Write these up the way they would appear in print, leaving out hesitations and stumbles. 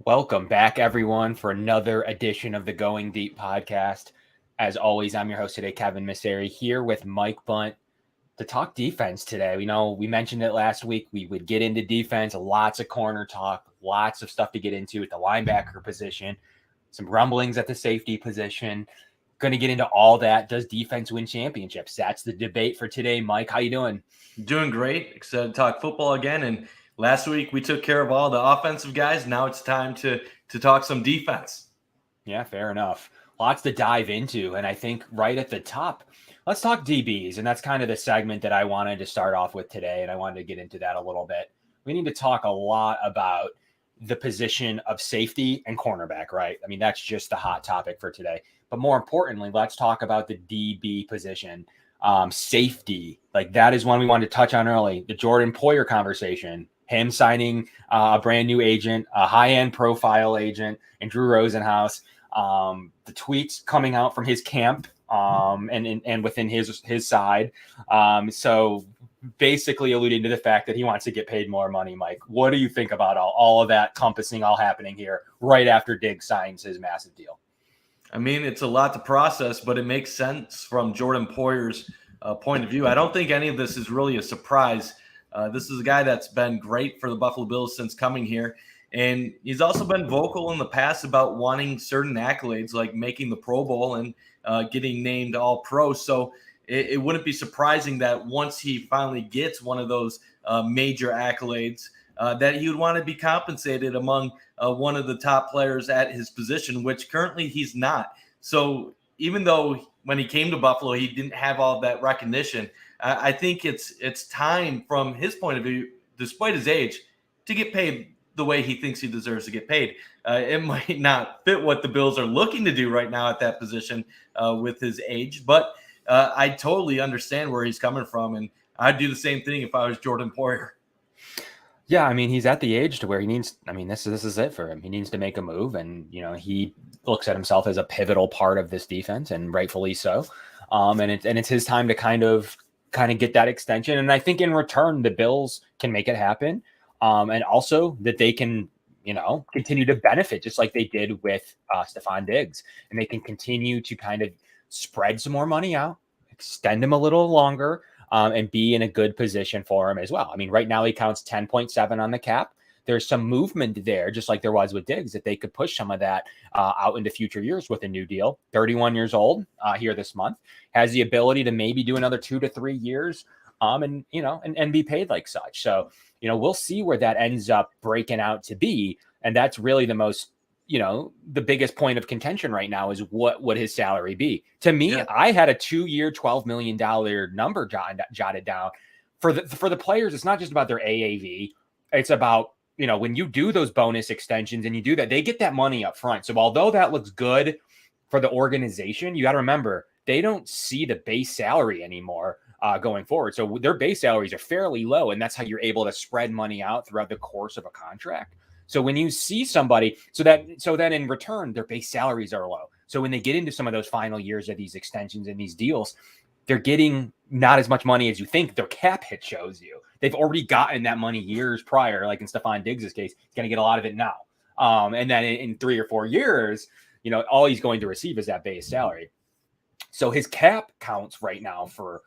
Welcome back, everyone, for another edition of the Going Deep podcast. As always, I'm your host today, Kevin Massare, here with Mike Bundt to talk defense today. We mentioned it last week. We would get into defense, lots of corner talk, lots of stuff to get into at the linebacker position, some rumblings at the safety position. Going to get into all that. Does defense win championships? That's the debate for today. Mike, how you doing? Doing great. Excited to talk football again. And last week we took care of all the offensive guys. Now it's time to talk some defense. Yeah, fair enough. Lots to dive into. And I think right at the top, let's talk DBs. And that's kind of the segment that I wanted to start off with today. And I wanted to get into that a little bit. We need to talk a lot about the position of safety and cornerback, right? I mean, that's just the hot topic for today. But more importantly, let's talk about the DB position. Safety, like that is one we wanted to touch on early. The Jordan Poyer conversation, him signing a brand new agent, a high-end profile agent, and Drew Rosenhaus. The tweets coming out from his camp and within his side. So basically alluding to the fact that he wants to get paid more money. Mike, what do you think about all of that compassing all happening here right after Diggs signs his massive deal? I mean, it's a lot to process, but it makes sense from Jordan Poyer's point of view. I don't think any of this is really a surprise. This is a guy that's been great for the Buffalo Bills since coming here. And he's also been vocal in the past about wanting certain accolades, like making the Pro Bowl and getting named All-Pro. So it wouldn't be surprising that once he finally gets one of those major accolades, that he would want to be compensated among one of the top players at his position, which currently he's not. So even though when he came to Buffalo, he didn't have all that recognition, I think it's time from his point of view, despite his age, to get paid the way he thinks he deserves to get paid. It might not fit what the Bills are looking to do right now at that position with his age, but I totally understand where he's coming from, and I'd do the same thing if I was Jordan Poyer. Yeah, I mean, he's at the age to where he needs, I mean, this is it for him. He needs to make a move, and, he looks at himself as a pivotal part of this defense, and rightfully so. And it's his time to kind of get that extension. And I think in return, the Bills can make it happen. And also that they can, continue to benefit just like they did with Stephon Diggs. And they can continue to kind of spread some more money out, extend him a little longer, and be in a good position for him as well. I mean, right now he counts 10.7 on the cap. There's some movement there, just like there was with Diggs, that they could push some of that out into future years with a new deal. 31 years old here this month, has the ability to maybe do another 2 to 3 years and be paid like such. So, we'll see where that ends up breaking out to be. And that's really the most, the biggest point of contention right now is what would his salary be? To me, yeah. I had a 2-year, $12 million number jotted down for the players. It's not just about their AAV. It's about, when you do those bonus extensions and you do that, they get that money up front. So although that looks good for the organization, you got to remember, they don't see the base salary anymore going forward. So their base salaries are fairly low, and that's how you're able to spread money out throughout the course of a contract. So when you see somebody, so then in return, their base salaries are low. So when they get into some of those final years of these extensions and these deals, they're getting not as much money as you think their cap hit shows you. They've already gotten that money years prior, like in Stephon Diggs' case, he's going to get a lot of it now. And then in 3 or 4 years, all he's going to receive is that base salary. So his cap counts right now for,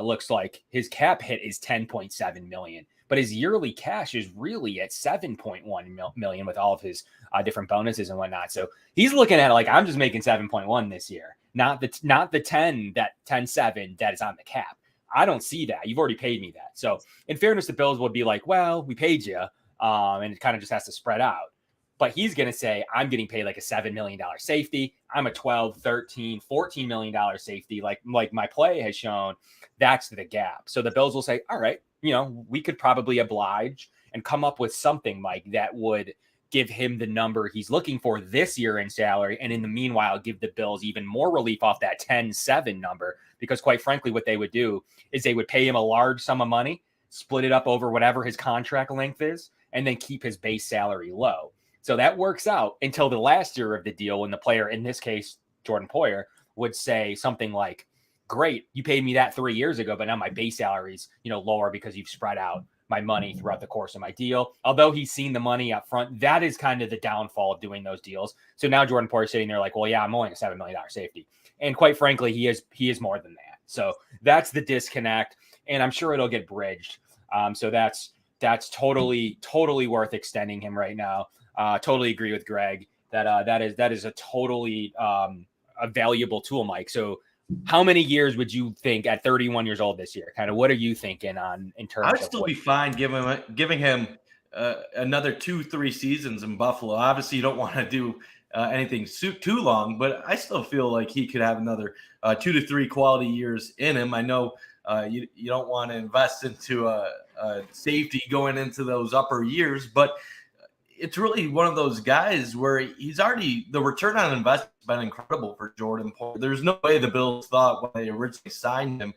looks like his cap hit is 10.7 million. But his yearly cash is really at 7.1 million with all of his different bonuses and whatnot. So he's looking at it like, I'm just making 7.1 this year, not the 10.7 that is on the cap. I don't see that. You've already paid me that. So in fairness, the Bills would be like, well, we paid you. And it kind of just has to spread out. But he's going to say, I'm getting paid like a $7 million safety. I'm a 12, 13, $14 million safety. Like my play has shown, that's the gap. So the Bills will say, all right, we could probably oblige and come up with something, Mike, that would give him the number he's looking for this year in salary. And in the meanwhile, give the Bills even more relief off that 10-7 number. Because quite frankly, what they would do is they would pay him a large sum of money, split it up over whatever his contract length is, and then keep his base salary low. So that works out until the last year of the deal when the player, in this case, Jordan Poyer, would say something like, great, you paid me that 3 years ago, but now my base salary's, lower because you've spread out my money throughout the course of my deal. Although he's seen the money up front, that is kind of the downfall of doing those deals. So now Jordan Poyer is sitting there like, well, yeah, I'm only a $7 million safety. And quite frankly, he is more than that. So that's the disconnect. And I'm sure it'll get bridged. So that's totally worth extending him right now. Totally agree with Greg that is a totally a valuable tool, Mike. So how many years would you think at 31 years old this year? Kind of what are you thinking in terms I'd of still be fine giving him another 2-3 seasons in Buffalo. Obviously, you don't want to do anything too long, but I still feel like he could have another 2 to 3 quality years in him. I know you don't want to invest into a safety going into those upper years, but it's really one of those guys where he's already, the return on investment has been incredible for Jordan Poyer. There's no way the Bills thought when they originally signed him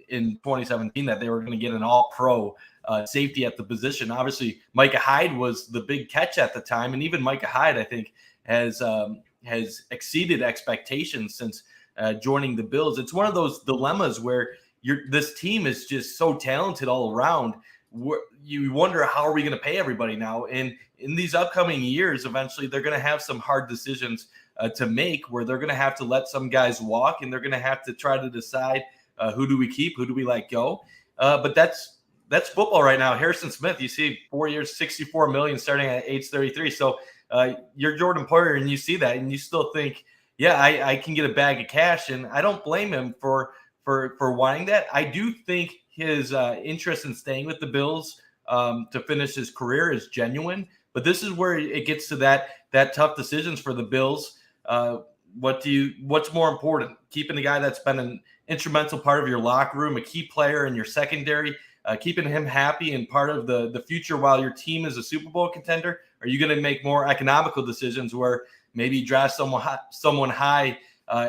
in 2017 that they were going to get an all-pro safety at the position. Obviously, Micah Hyde was the big catch at the time, and even Micah Hyde, I think, has exceeded expectations since joining the Bills. It's one of those dilemmas where this team is just so talented all around. You wonder, how are we going to pay everybody now? And in these upcoming years, eventually they're going to have some hard decisions to make, where they're going to have to let some guys walk, and they're going to have to try to decide who do we keep, who do we let go. But that's football right now. Harrison Smith, you see 4 years, $64 million starting at age 33. So you're Jordan Poyer, and you see that, and you still think, yeah, I can get a bag of cash, and I don't blame him for wanting that. I do think his interest in staying with the Bills to finish his career is genuine, but this is where it gets to that tough decisions for the Bills. What's more important? Keeping the guy that's been an instrumental part of your locker room, a key player in your secondary, keeping him happy and part of the future while your team is a Super Bowl contender? Are you going to make more economical decisions where maybe draft someone high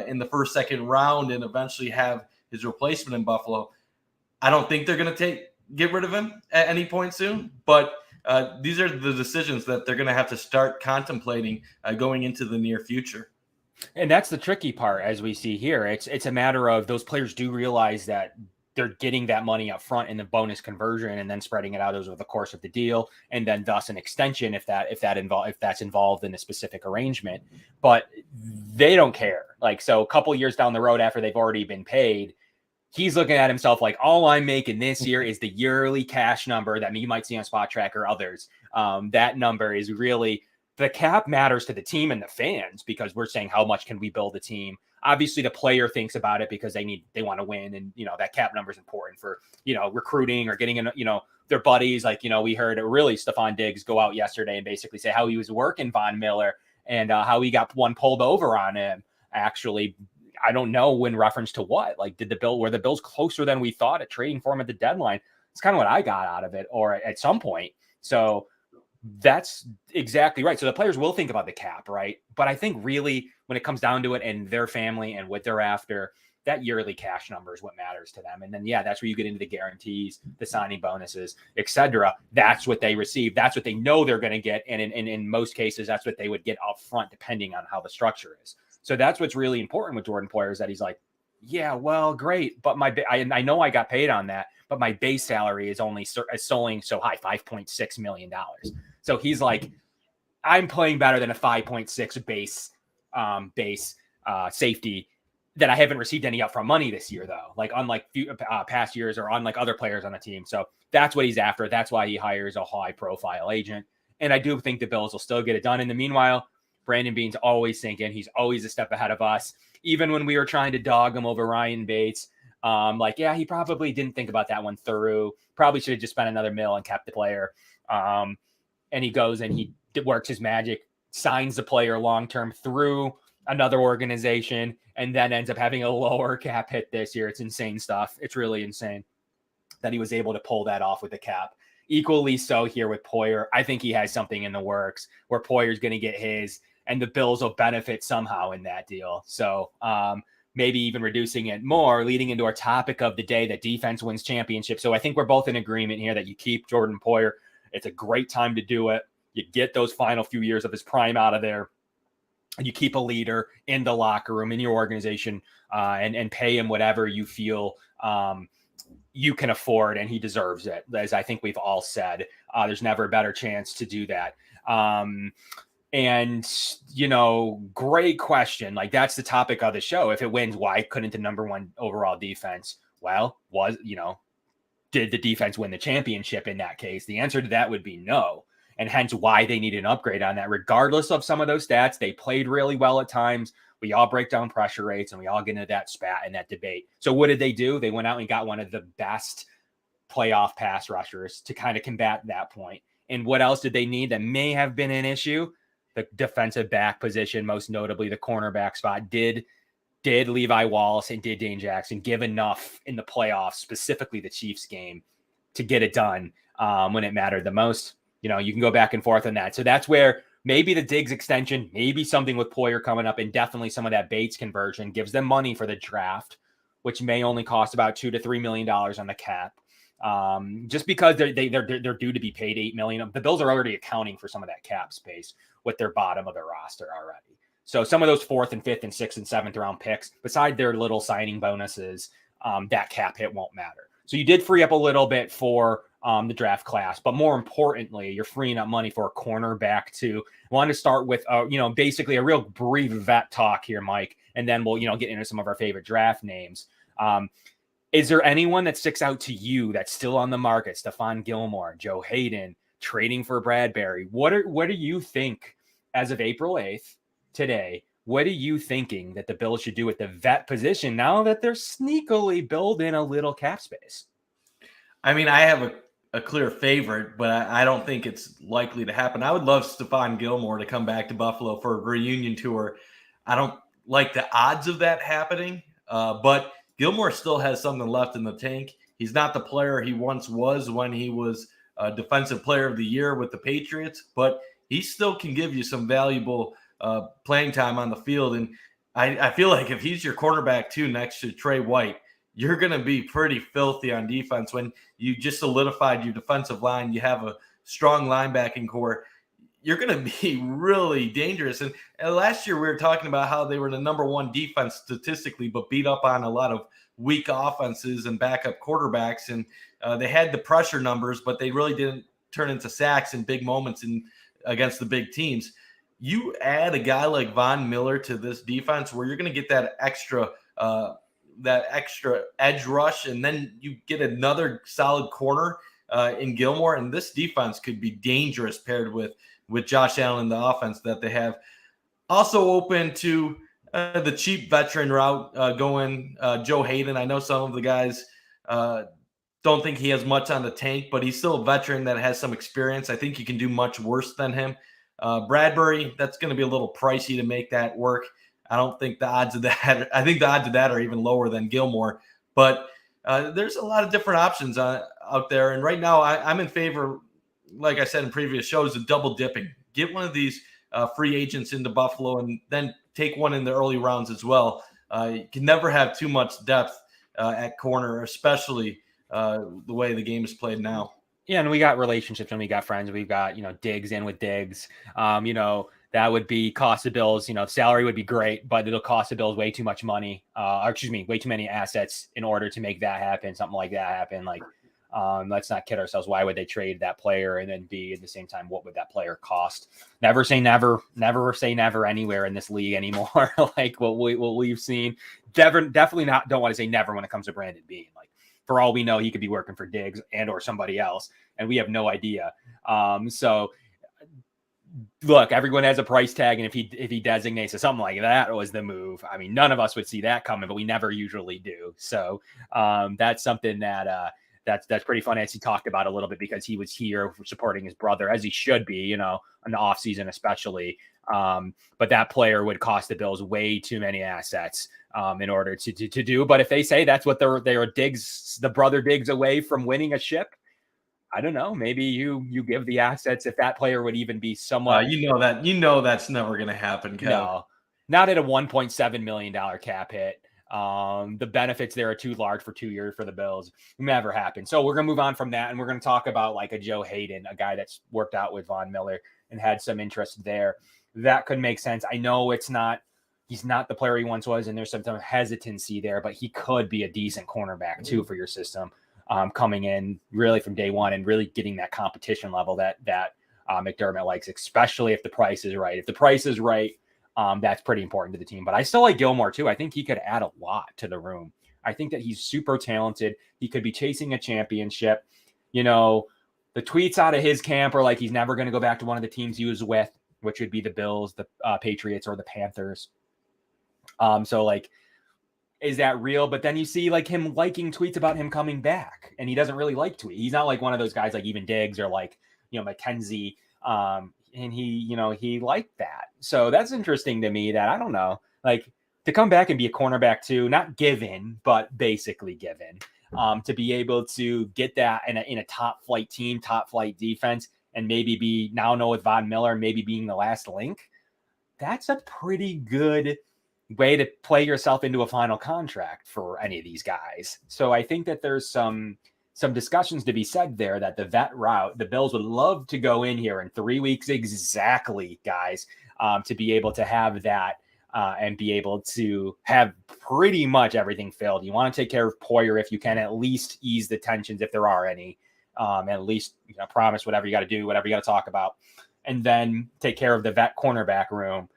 in the first, second round and eventually have his replacement in Buffalo? I don't think they're going to get rid of him at any point soon, but these are the decisions that they're going to have to start contemplating going into the near future. And that's the tricky part, as we see here. It's a matter of those players do realize that they're getting that money up front in the bonus conversion and then spreading it out over the course of the deal, and then thus an extension if that's involved in a specific arrangement. But they don't care. Like, so a couple years down the road after they've already been paid, he's looking at himself like, all I'm making this year is the yearly cash number that you might see on Spot Track or others. That number is really, the cap matters to the team and the fans, because we're saying, how much can we build a team? Obviously the player thinks about it because they want to win. And, that cap number is important for, recruiting or getting in, their buddies. Like, we heard really Stephon Diggs go out yesterday and basically say how he was working Von Miller and how he got one pulled over on him. Actually, I don't know in reference to what. Like, were the Bills closer than we thought at trading for him at the deadline? It's kind of what I got out of it, or at some point. So that's exactly right. So the players will think about the cap, right? But I think really when it comes down to it and their family and what they're after, that yearly cash number is what matters to them. And then, that's where you get into the guarantees, the signing bonuses, etc. That's what they receive. That's what they know they're going to get. And in most cases, that's what they would get up front, depending on how the structure is. So that's what's really important with Jordan Poyer, is that he's like, yeah, well, great, but I know I got paid on that, but my base salary is only so high, $5.6 million. So he's like, I'm playing better than a 5.6 base safety that I haven't received any upfront money this year, though, like unlike past years or unlike other players on the team. So that's what he's after. That's why he hires a high profile agent. And I do think the Bills will still get it done. In the meanwhile, Brandon Beane's always thinking, he's always a step ahead of us. Even when we were trying to dog him over Ryan Bates, he probably didn't think about that one through. Probably should have just spent another $1 and kept the player. And he goes and he works his magic, signs the player long-term through another organization, and then ends up having a lower cap hit this year. It's insane stuff. It's really insane that he was able to pull that off with the cap. Equally so here with Poyer. I think he has something in the works where Poyer's going to get his, and the Bills will benefit somehow in that deal. So maybe even reducing it more, leading into our topic of the day, that defense wins championships. So I think we're both in agreement here that you keep Jordan Poyer. It's a great time to do it. You get those final few years of his prime out of there. You keep a leader in the locker room, in your organization, and pay him whatever you feel you can afford, and he deserves it. As I think we've all said, there's never a better chance to do that. And, great question. Like, that's the topic of the show. If it wins, why couldn't the number one overall defense? Well, did the defense win the championship in that case? The answer to that would be no. And hence why they need an upgrade on that. Regardless of some of those stats, they played really well at times. We all break down pressure rates and we all get into that spat and that debate. So what did they do? They went out and got one of the best playoff pass rushers to kind of combat that point. And what else did they need that may have been an issue? The defensive back position, most notably the cornerback spot. Did Levi Wallace and did Dane Jackson give enough in the playoffs, specifically the Chiefs game, to get it done when it mattered the most? You can go back and forth on that. So that's where maybe the Diggs extension, maybe something with Poyer coming up, and definitely some of that Bates conversion gives them money for the draft, which may only cost about $2 to $3 million on the cap. Just because they're due to be paid $8 million. The Bills are already accounting for some of that cap space with their bottom of their roster already. So some of those 4th and 5th and 6th and 7th round picks, beside their little signing bonuses, that cap hit won't matter. So you did free up a little bit for the draft class, but more importantly, you're freeing up money for a cornerback too. I want to start with, basically a real brief vet talk here, Mike, and then we'll, get into some of our favorite draft names. Is there anyone that sticks out to you that's still on the market? Stephon Gilmore, Joe Hayden, trading for Bradbury. What do you think as of April 8th today? What are you thinking that the Bills should do with the vet position now that they're sneakily building a little cap space? I mean, I have a clear favorite, but I don't think it's likely to happen. I would love Stephon Gilmore to come back to Buffalo for a reunion tour. I don't like the odds of that happening, but Gilmore still has something left in the tank. He's not the player he once was when he was Defensive Player of the Year with the Patriots, but he still can give you some valuable playing time on the field. And I feel like if he's your cornerback too next to Trey White, you're going to be pretty filthy on defense when you just solidified your defensive line. You have a strong linebacking core. You're going to be really dangerous. And last year we were talking about how they were the number one defense statistically, but beat up on a lot of weak offenses and backup quarterbacks. And they had the pressure numbers, but they really didn't turn into sacks in big moments against the big teams. You add a guy like Von Miller to this defense where you're going to get that extra edge rush, and then you get another solid corner in Gilmore, and this defense could be dangerous paired with Josh Allen in the offense that they have. Also open to the cheap veteran route going Joe Hayden. I know some of the guys don't think he has much on the tank, but he's still a veteran that has some experience. I think you can do much worse than him. Bradbury, that's going to be a little pricey to make that work. I don't think the odds of that. I think the odds of that are even lower than Gilmore. But there's a lot of different options out there. And right now, I'm in favor, like I said in previous shows, of double dipping. Get one of these free agents into Buffalo and then take one in the early rounds as well. You can never have too much depth at corner, especially the way the game is played now. Yeah, and we got relationships and we got friends. We've got, Diggs in with Diggs. That would be cost the Bills. Salary would be great, but it'll cost the Bills way too much money. Way too many assets in order to make that happen. Something like that happen. Like, let's not kid ourselves. Why would they trade that player? And then B, at the same time, what would that player cost? Never say never. Never say never anywhere in this league anymore. Like what we've seen. Definitely not. Don't want to say never when it comes to Brandon Beane. Like, for all we know, he could be working for Diggs and or somebody else, and we have no idea. So look, everyone has a price tag, and if he designates as something like that was the move, I mean, none of us would see that coming, but we never usually do. So that's something that that's pretty fun, as he talked about a little bit, because he was here supporting his brother, as he should be, in the offseason especially. But that player would cost the Bills way too many assets in order to do. But if they say that's what they are Diggs, the brother Diggs away from winning a ship, I don't know. Maybe you give the assets if that player would even be somewhat. That's never going to happen, Kev. No, not at a $1.7 million cap hit. The benefits there are too large for 2 years for the Bills. Never happened. So we're going to move on from that, and we're going to talk about like a Joe Hayden, a guy that's worked out with Von Miller and had some interest there. That could make sense. I know he's not the player he once was, and there's some hesitancy there, but he could be a decent cornerback too for your system. coming in really from day one and really getting that competition level that McDermott likes, especially if the price is right. If the price is right, that's pretty important to the team. But I still like Gilmore too. I think he could add a lot to the room. I think that he's super talented. He could be chasing a championship. You know, the tweets out of his camp are like he's never going to go back to one of the teams he was with, which would be the Bills, the Patriots, or the Panthers. So like, is that real? But then you see like him liking tweets about him coming back, and he doesn't really like tweets. He's not like one of those guys like even Diggs or like, you know, McKenzie. And he liked that. So that's interesting to me that I don't know, like to come back and be a cornerback too, not given, but basically given, to be able to get that in a top flight team, top flight defense, and maybe be now know with Von Miller, maybe being the last link. That's a pretty good way to play yourself into a final contract for any of these guys. So I think that there's some discussions to be said there that the vet route, the Bills would love to go in here in 3 weeks exactly, guys, to be able to have that and be able to have pretty much everything filled. You want to take care of Poyer if you can, at least ease the tensions if there are any, at least promise whatever you got to do, whatever you got to talk about, and then take care of the vet cornerback room.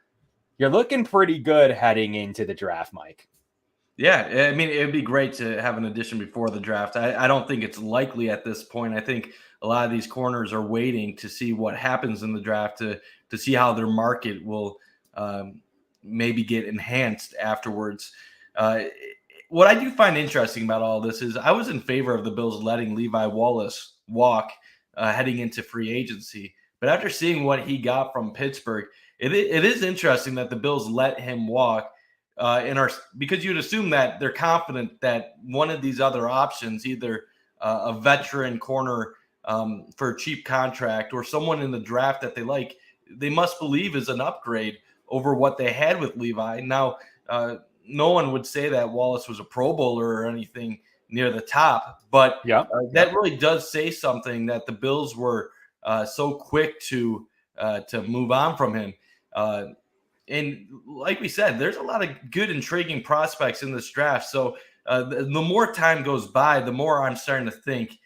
You're looking pretty good heading into the draft, Mike. Yeah, I mean, it'd be great to have an addition before the draft. I don't think it's likely at this point. I think a lot of these corners are waiting to see what happens in the draft to see how their market will maybe get enhanced afterwards. What I do find interesting about all this is I was in favor of the Bills letting Levi Wallace walk heading into free agency. But after seeing what he got from Pittsburgh, it is interesting that the Bills let him walk. Because you'd assume that they're confident that one of these other options, either a veteran corner for a cheap contract or someone in the draft that they like, they must believe is an upgrade over what they had with Levi. Now, no one would say that Wallace was a Pro Bowler or anything near the top, but that really does say something that the Bills were so quick to move on from him. And like we said, there's a lot of good, intriguing prospects in this draft. So the more time goes by, the more I'm starting to think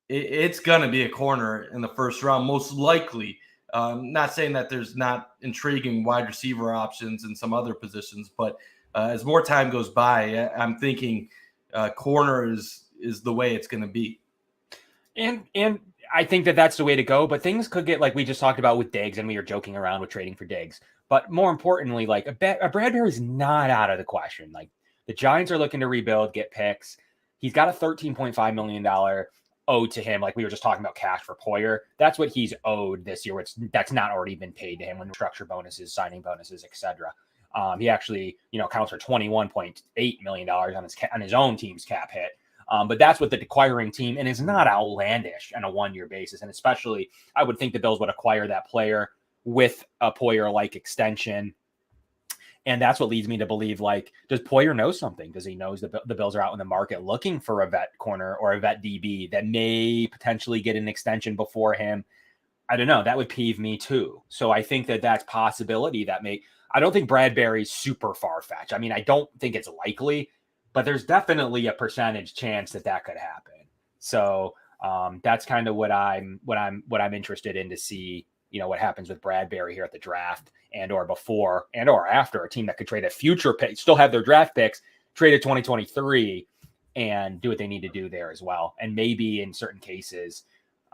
it's going to be a corner in the first round, most likely. Not saying that there's not intriguing wide receiver options in some other positions, but as more time goes by, I'm thinking corner is the way it's going to be. And I think that that's the way to go. But things could get like we just talked about with Diggs, and we were joking around with trading for Diggs. But more importantly, like a Bradbury is not out of the question. Like the Giants are looking to rebuild, get picks. He's got a $13.5 million owed to him. Like we were just talking about cash for Poyer. That's what he's owed this year. That's not already been paid to him when structure bonuses, signing bonuses, etc. He actually, counts for $21.8 million on his own team's cap hit. But that's what the acquiring team, and it's not outlandish on a 1-year basis. And especially, I would think the Bills would acquire that player with a Poyer-like extension. And that's what leads me to believe, like, does Poyer know something? Does he know the Bills are out in the market looking for a vet corner or a vet DB that may potentially get an extension before him? I don't know. That would peeve me too. So I think that that's possibility I don't think Bradbury's super far-fetched. I mean, I don't think it's likely, but there's definitely a percentage chance that could happen. So that's kind of what I'm interested in to see, what happens with Bradbury here at the draft or before or after, a team that could trade a future pick, still have their draft picks, trade a 2023 and do what they need to do there as well. And maybe in certain cases,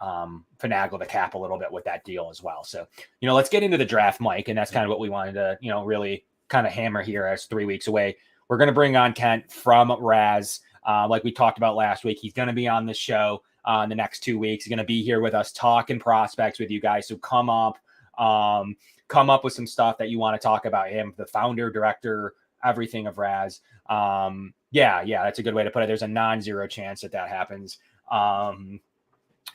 finagle the cap a little bit with that deal as well. So, let's get into the draft, Mike. And that's kind of what we wanted to, really kind of hammer here as 3 weeks away. We're going to bring on Kent from Raz. Like we talked about last week, he's going to be on the show in the next 2 weeks. He's going to be here with us talking prospects with you guys. So come up with some stuff that you want to talk about him, the founder, director, everything of Raz. Yeah, that's a good way to put it. There's a non-zero chance that happens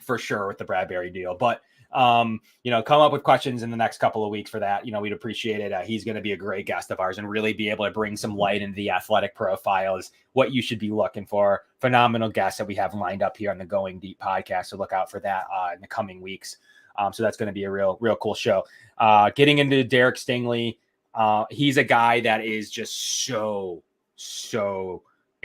for sure with the Bradbury deal. But come up with questions in the next couple of weeks for that. We'd appreciate it. He's going to be a great guest of ours and really be able to bring some light into the athletic profile is what you should be looking for. Phenomenal guests that we have lined up here on the Going Deep podcast. So look out for that in the coming weeks. So that's going to be a real cool show. Getting into Derek Stingley. He's a guy that is just so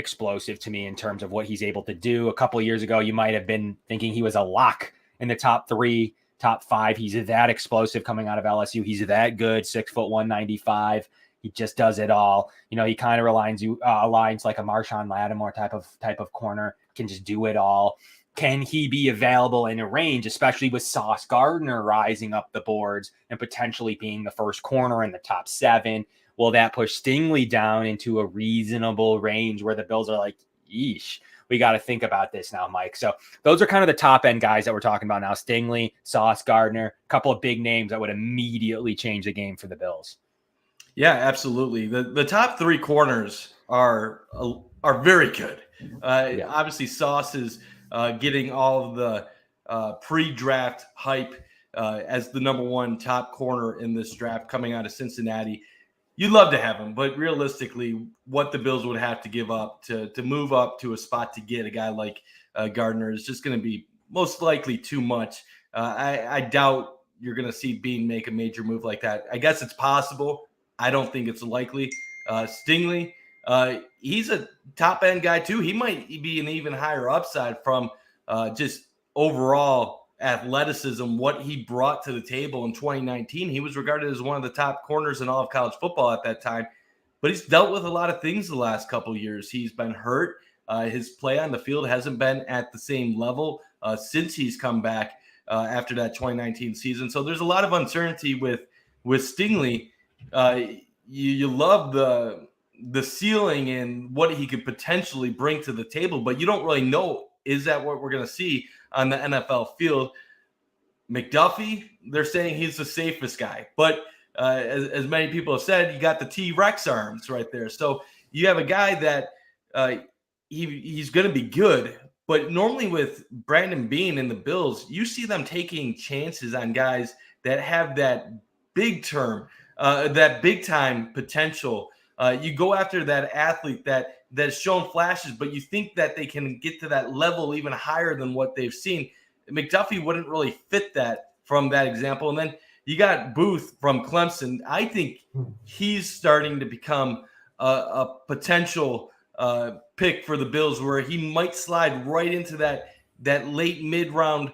explosive to me in terms of what he's able to do. A couple of years ago, you might have been thinking he was a lock in the top 3, top 5. He's that explosive coming out of LSU. He's that good, 6'1", 195. He just does it all. You know, he kind of aligns like a Marshawn Lattimore type of corner, can just do it all. Can he be available in a range, especially with Sauce Gardner rising up the boards and potentially being the first corner in the top 7? Will that push Stingley down into a reasonable range where the Bills are like, yeesh, we got to think about this now, Mike? So those are kind of the top end guys that we're talking about now. Stingley, Sauce Gardner, a couple of big names that would immediately change the game for the Bills. Yeah, absolutely. The top 3 corners are very good. Obviously, Sauce is getting all of the pre-draft hype as the number 1 top corner in this draft coming out of Cincinnati. You'd love to have him, but realistically, what the Bills would have to give up to move up to a spot to get a guy like Gardner is just going to be most likely too much. I doubt you're going to see Bean make a major move like that. I guess it's possible. I don't think it's likely. Stingley, he's a top-end guy too. He might be an even higher upside from just overall athleticism, what he brought to the table in 2019. He was regarded as one of the top corners in all of college football at that time, but he's dealt with a lot of things the last couple of years. He's been hurt. His play on the field hasn't been at the same level since he's come back after that 2019 season. So there's a lot of uncertainty with Stingley. You love the ceiling and what he could potentially bring to the table, but you don't really know, is that what we're going to see on the NFL field? McDuffie, they're saying he's the safest guy, but as many people have said, you got the T-Rex arms right there. So you have a guy that he's going to be good, but normally with Brandon Beane and the Bills, you see them taking chances on guys that have that big time potential. You go after that athlete that's shown flashes, but you think that they can get to that level even higher than what they've seen. McDuffie wouldn't really fit that from that example. And then you got Booth from Clemson. I think he's starting to become a potential pick for the Bills, where he might slide right into that late mid-round,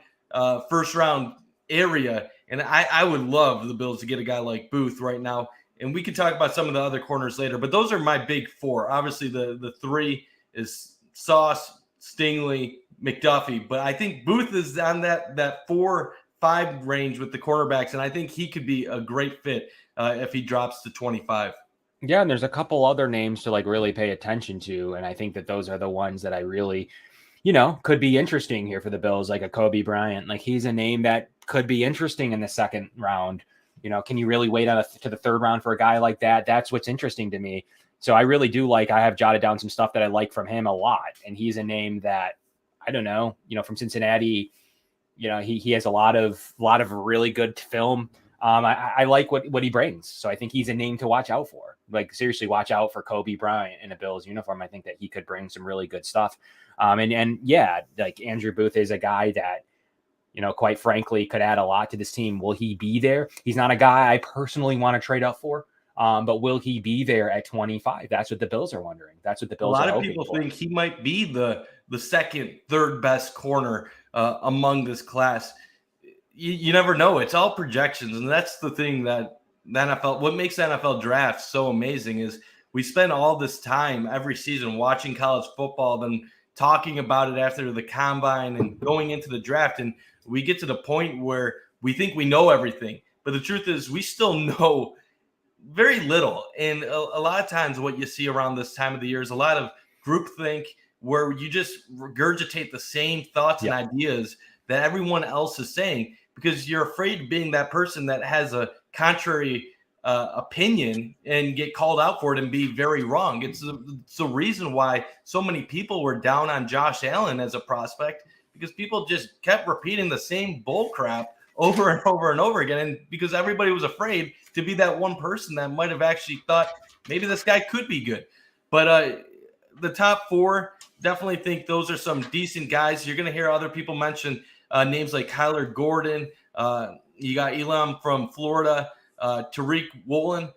first-round area. And I would love the Bills to get a guy like Booth right now. And we can talk about some of the other corners later, but those are my big 4. Obviously, the 3 is Sauce, Stingley, McDuffie. But I think Booth is on that 4-5 range with the cornerbacks, and I think he could be a great fit if he drops to 25. Yeah, and there's a couple other names to like really pay attention to, and I think that those are the ones that I really, could be interesting here for the Bills, like a Kobe Bryant. Like, he's a name that could be interesting in the 2nd round. Can you really wait to the 3rd round for a guy like that? That's what's interesting to me. So I really do I have jotted down some stuff that I like from him a lot. And he's a name that, I don't know, from Cincinnati, he has a lot of really good film. I like what he brings. So I think he's a name to watch out for. Like, seriously, watch out for Kobe Bryant in a Bills uniform. I think that he could bring some really good stuff. And yeah, like Andrew Booth is a guy that, quite frankly, could add a lot to this team. Will he be there? He's not a guy I personally want to trade up for, but will he be there at 25? That's what the Bills are wondering. That's what the Bills are hoping for. A lot of people think he might be the 2nd, 3rd best corner among this class. You never know. It's all projections, and that's the thing that the NFL, what makes the NFL draft so amazing is we spend all this time every season watching college football, then talking about it after the combine and going into the draft, and we get to the point where we think we know everything, but the truth is we still know very little. And a lot of times what you see around this time of the year is a lot of groupthink, where you just regurgitate the same thoughts and ideas that everyone else is saying, because you're afraid of being that person that has a contrary opinion and get called out for it and be very wrong. It's the reason why so many people were down on Josh Allen as a prospect, because people just kept repeating the same bull crap over and over and over again. And because everybody was afraid to be that one person that might have actually thought maybe this guy could be good. But the top 4, definitely think those are some decent guys. You're going to hear other people mention names like Kaiir Gordon. You got Elam from Florida, Tariq Woolen.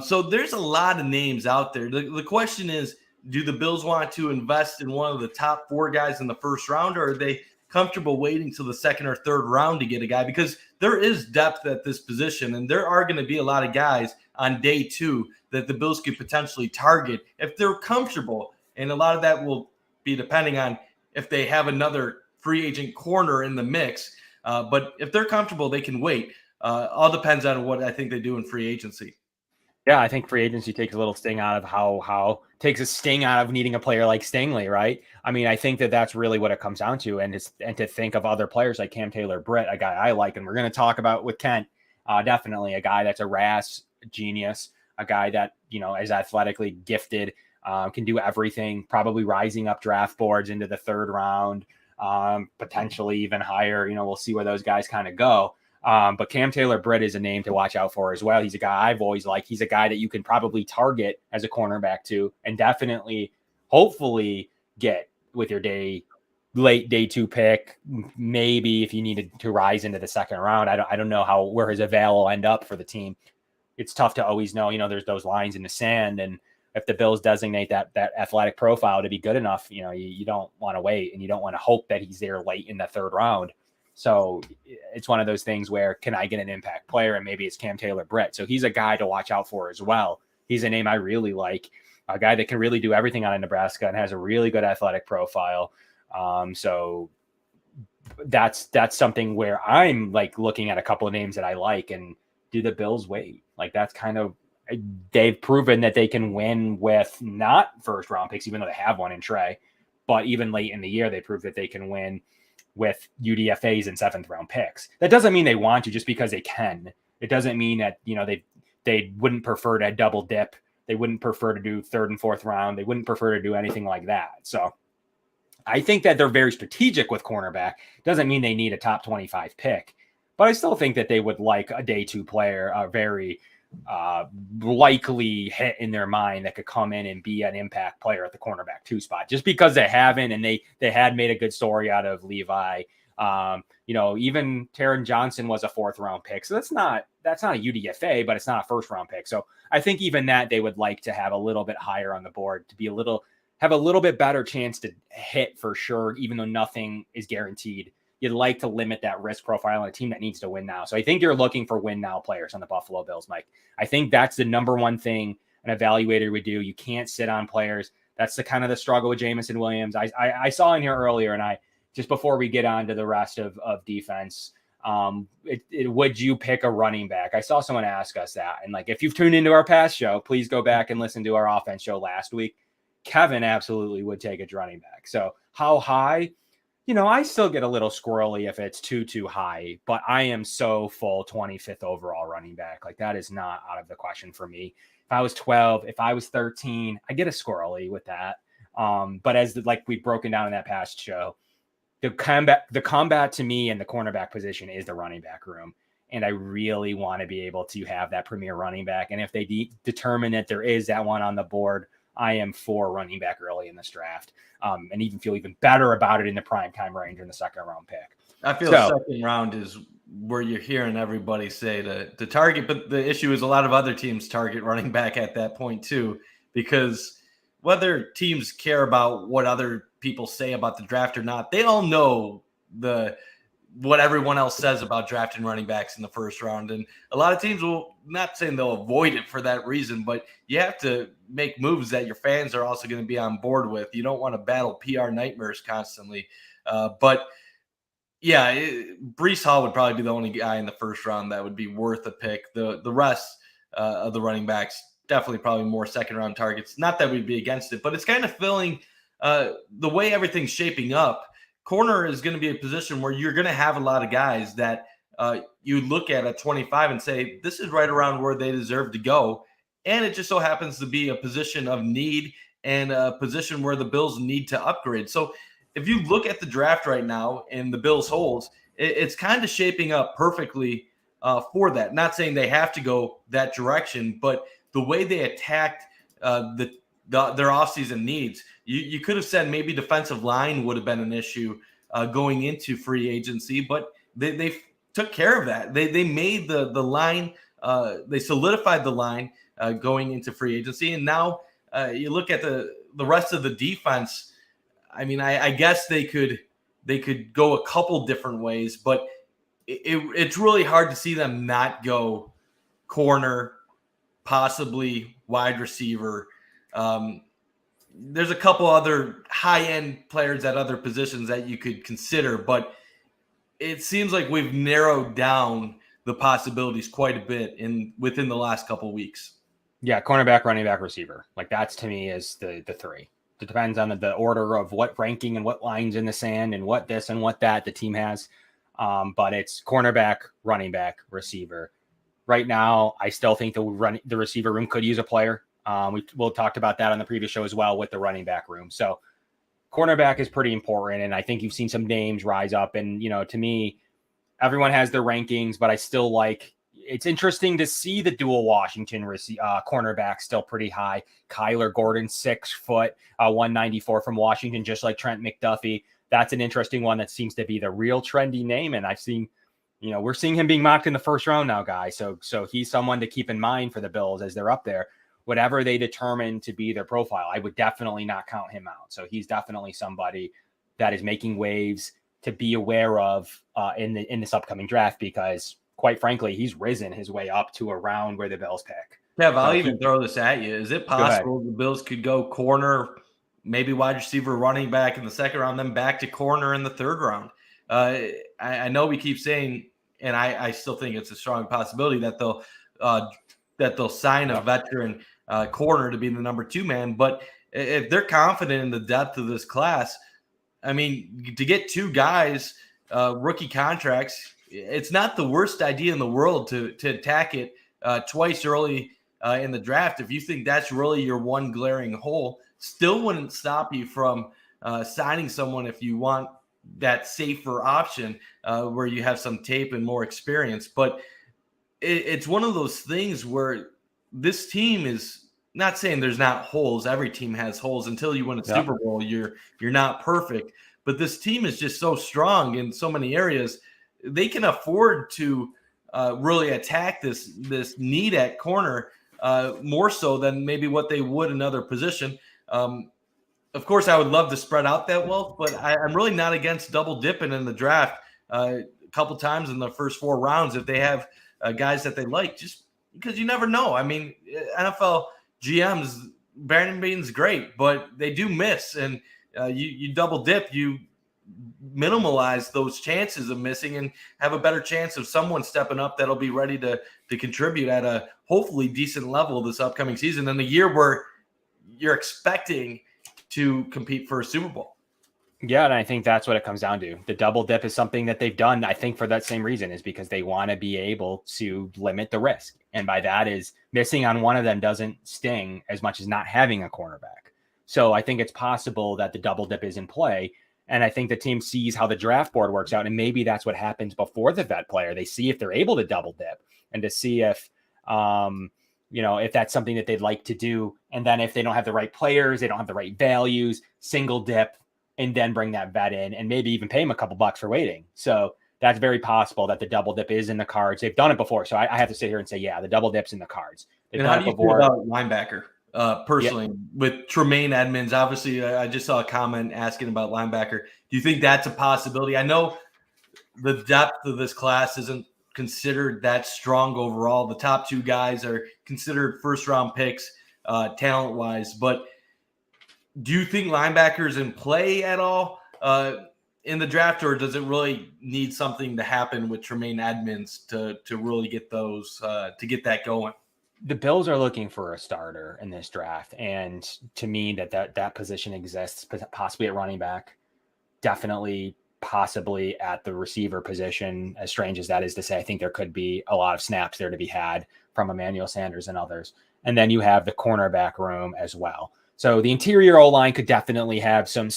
So there's a lot of names out there. The question is, do the Bills want to invest in one of the top 4 guys in the first round, or are they comfortable waiting till the second or third round to get a guy? Because there is depth at this position, and there are going to be a lot of guys on day 2 that the Bills could potentially target if they're comfortable. And a lot of that will be depending on if they have another free agent corner in the mix. But if they're comfortable, they can wait. All depends on what I think they do in free agency. Yeah, I think free agency takes a little sting out of how takes a sting out of needing a player like Stingley, right? I mean, I think that's really what it comes down to, and to think of other players like Cam Taylor-Britt, a guy I like, and we're going to talk about with Kent, definitely a guy that's a RAS genius, a guy that is athletically gifted, can do everything, probably rising up draft boards into the 3rd round, potentially even higher. We'll see where those guys kind of go. But Cam Taylor-Britt is a name to watch out for as well. He's a guy I've always liked. He's a guy that you can probably target as a cornerback too, and definitely, hopefully, get with your late day 2 pick. Maybe if you needed to rise into the 2nd round. I don't know where his avail will end up for the team. It's tough to always know. There's those lines in the sand, and if the Bills designate that athletic profile to be good enough, you don't want to wait, and you don't want to hope that he's there late in the 3rd round. So it's one of those things where, can I get an impact player? And maybe it's Cam Taylor-Britt. So he's a guy to watch out for as well. He's a name I really like, a guy that can really do everything out of Nebraska and has a really good athletic profile. So that's something where I'm like looking at a couple of names that I like, and do the Bills wait? Like, that's kind of, they've proven that they can win with not 1st round picks, even though they have one in Trey, but even late in the year, they proved that they can win with UDFAs and 7th round picks. That doesn't mean they want to just because they can. It doesn't mean that, they wouldn't prefer to double dip. They wouldn't prefer to do 3rd and 4th round. They wouldn't prefer to do anything like that. So I think that they're very strategic with cornerback. Doesn't mean they need a top 25 pick, but I still think that they would like a day 2 player, a very likely hit in their mind that could come in and be an impact player at the cornerback 2 spot, just because they haven't, and they had made a good story out of Levi. Even Taron Johnson was a 4th round pick, so that's not a UDFA, but it's not a 1st round pick. So I think even that they would like to have a little bit higher on the board to have a little bit better chance to hit for sure, even though nothing is guaranteed. You'd like to limit that risk profile on a team that needs to win now. So I think you're looking for win now players on the Buffalo Bills, Mike. I think that's the number one thing an evaluator would do. You can't sit on players. That's the kind of the struggle with Jameson Williams. I saw in here earlier, and just before we get on to the rest of defense, would you pick a running back? I saw someone ask us that. And like, if you've tuned into our past show, please go back and listen to our offense show last week. Kevin absolutely would take a running back. So how high? I still get a little squirrely if it's too high, but I am so full 25th overall running back. Like, that is not out of the question for me. If I was 12, if I was 13, I get a squirrely with that. But as we've broken down in that past show, the combat to me in the cornerback position is the running back room. And I really want to be able to have that premier running back. And if they determine that there is that one on the board, I am for running back early in this draft, and even feel even better about it in the prime time range in the 2nd round pick. I feel 2nd round is where you're hearing everybody say to target, but the issue is a lot of other teams target running back at that point too, because whether teams care about what other people say about the draft or not, they all know what everyone else says about drafting running backs in the 1st round. And a lot of teams will, not saying they'll avoid it for that reason, but you have to make moves that your fans are also going to be on board with. You don't want to battle PR nightmares constantly. But yeah, Breece Hall would probably be the only guy in the 1st round that would be worth a pick. The rest of the running backs, definitely probably more 2nd round targets. Not that we'd be against it, but it's kind of filling the way everything's shaping up. Corner is going to be a position where you're going to have a lot of guys that you look at 25 and say, this is right around where they deserve to go. And it just so happens to be a position of need and a position where the Bills need to upgrade. So if you look at the draft right now and the Bills' holes, it's kind of shaping up perfectly for that. Not saying they have to go that direction, but the way they attacked their offseason needs, you could have said maybe defensive line would have been an issue going into free agency, but they took care of that. They made the line, they solidified the line going into free agency, and now you look at the rest of the defense, I mean, I guess they could go a couple different ways, but it's really hard to see them not go corner, possibly wide receiver. There's a couple other high-end players at other positions that you could consider, but it seems like we've narrowed down the possibilities quite a bit within the last couple of weeks. Yeah, cornerback, running back, receiver. Like that's to me is the three. It depends on the order of what ranking and what lines in the sand and what this and what that the team has. But it's cornerback, running back, receiver. Right now, I still think the receiver room could use a player. We'll talked about that on the previous show as well with the running back room. So cornerback is pretty important. And I think you've seen some names rise up. And, to me, everyone has their rankings, but I still it's interesting to see the dual Washington cornerback still pretty high. Kaiir Gordon, 6 foot, 194 from Washington, just like Trent McDuffie. That's an interesting one that seems to be the real trendy name. And I've seen, we're seeing him being mocked in the first round now, guys. So he's someone to keep in mind for the Bills as they're up there. Whatever they determine to be their profile, I would definitely not count him out. So he's definitely somebody that is making waves to be aware of in this upcoming draft, because quite frankly, he's risen his way up to around where the Bills pick. Kev, I'll even throw this at you. Is it possible the Bills could go corner, maybe wide receiver, running back in the second round, then back to corner in the third round? I know we keep saying, and I still think it's a strong possibility that they'll sign a veteran corner to be the number 2 man. But if they're confident in the depth of this class, I mean, to get 2 guys, rookie contracts, it's not the worst idea in the world to attack it twice early in the draft. If you think that's really your one glaring hole, still wouldn't stop you from signing someone if you want that safer option where you have some tape and more experience. But it's one of those things where this team is not saying there's not holes. Every team has holes. Until you win a Super Bowl, you're not perfect. But this team is just so strong in so many areas. They can afford to really attack this need at corner more so than maybe what they would another position. Of course, I would love to spread out that wealth, but I'm really not against double dipping in the draft a couple times in the first 4 rounds if they have guys that they like, just because you never know. I mean, NFL GMs, Brandon Beane's great, but they do miss, and you double dip, you minimalize those chances of missing and have a better chance of someone stepping up that'll be ready to contribute at a hopefully decent level this upcoming season in a year where you're expecting to compete for a Super Bowl. Yeah, and I think that's what it comes down to. The double dip is something that they've done, I think, for that same reason, is because they want to be able to limit the risk. And by that is missing on one of them doesn't sting as much as not having a cornerback. So I think it's possible that the double dip is in play. And I think the team sees how the draft board works out. And maybe that's what happens before the vet player. They see if they're able to double dip and to see if, if that's something that they'd like to do. And then if they don't have the right players, they don't have the right values, single dip, and then bring that vet in and maybe even pay him a couple bucks for waiting. So that's very possible that the double dip is in the cards. They've done it before. So I have to sit here and say, yeah, the double dip's in the cards. And how do you feel about linebacker? Personally, with Tremaine Edmonds, obviously, I just saw a comment asking about linebacker. Do you think that's a possibility? I know the depth of this class isn't considered that strong overall. The top 2 guys are considered first-round picks talent-wise. But do you think linebackers in play at all in the draft, or does it really need something to happen with Tremaine Edmonds to really get those to get that going? The Bills are looking for a starter in this draft. And to me, that position exists, possibly at running back, definitely, possibly at the receiver position. As strange as that is to say, I think there could be a lot of snaps there to be had from Emmanuel Sanders and others. And then you have the cornerback room as well. So the interior O-line could definitely have some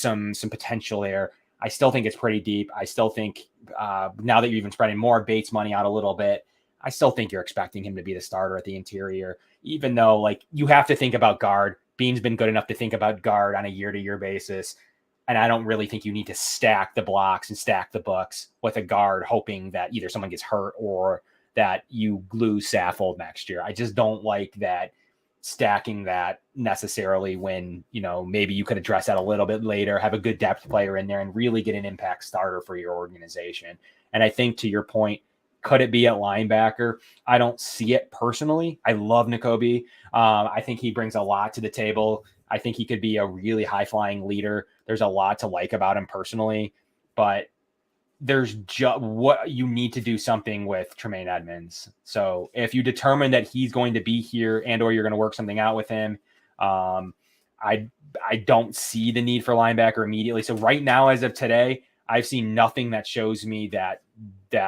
potential there. I still think it's pretty deep. I still think now that you're even spreading more Bates money out a little bit, I still think you're expecting him to be the starter at the interior, even though you have to think about guard. Beane's been good enough to think about guard on a year-to-year basis. And I don't really think you need to stack the blocks and stack the books with a guard, hoping that either someone gets hurt or that you lose Saffold next year. I just don't like that stacking that necessarily when, maybe you could address that a little bit later, have a good depth player in there and really get an impact starter for your organization. And I think to your point, could it be at linebacker? I don't see it personally. I love Nakobe. I think he brings a lot to the table. I think he could be a really high-flying leader. There's a lot to like about him personally, but there's just what you need to do something with Tremaine Edmunds. So if you determine that he's going to be here and or you're going to work something out with him, I don't see the need for linebacker immediately. So right now, as of today, I've seen nothing that shows me that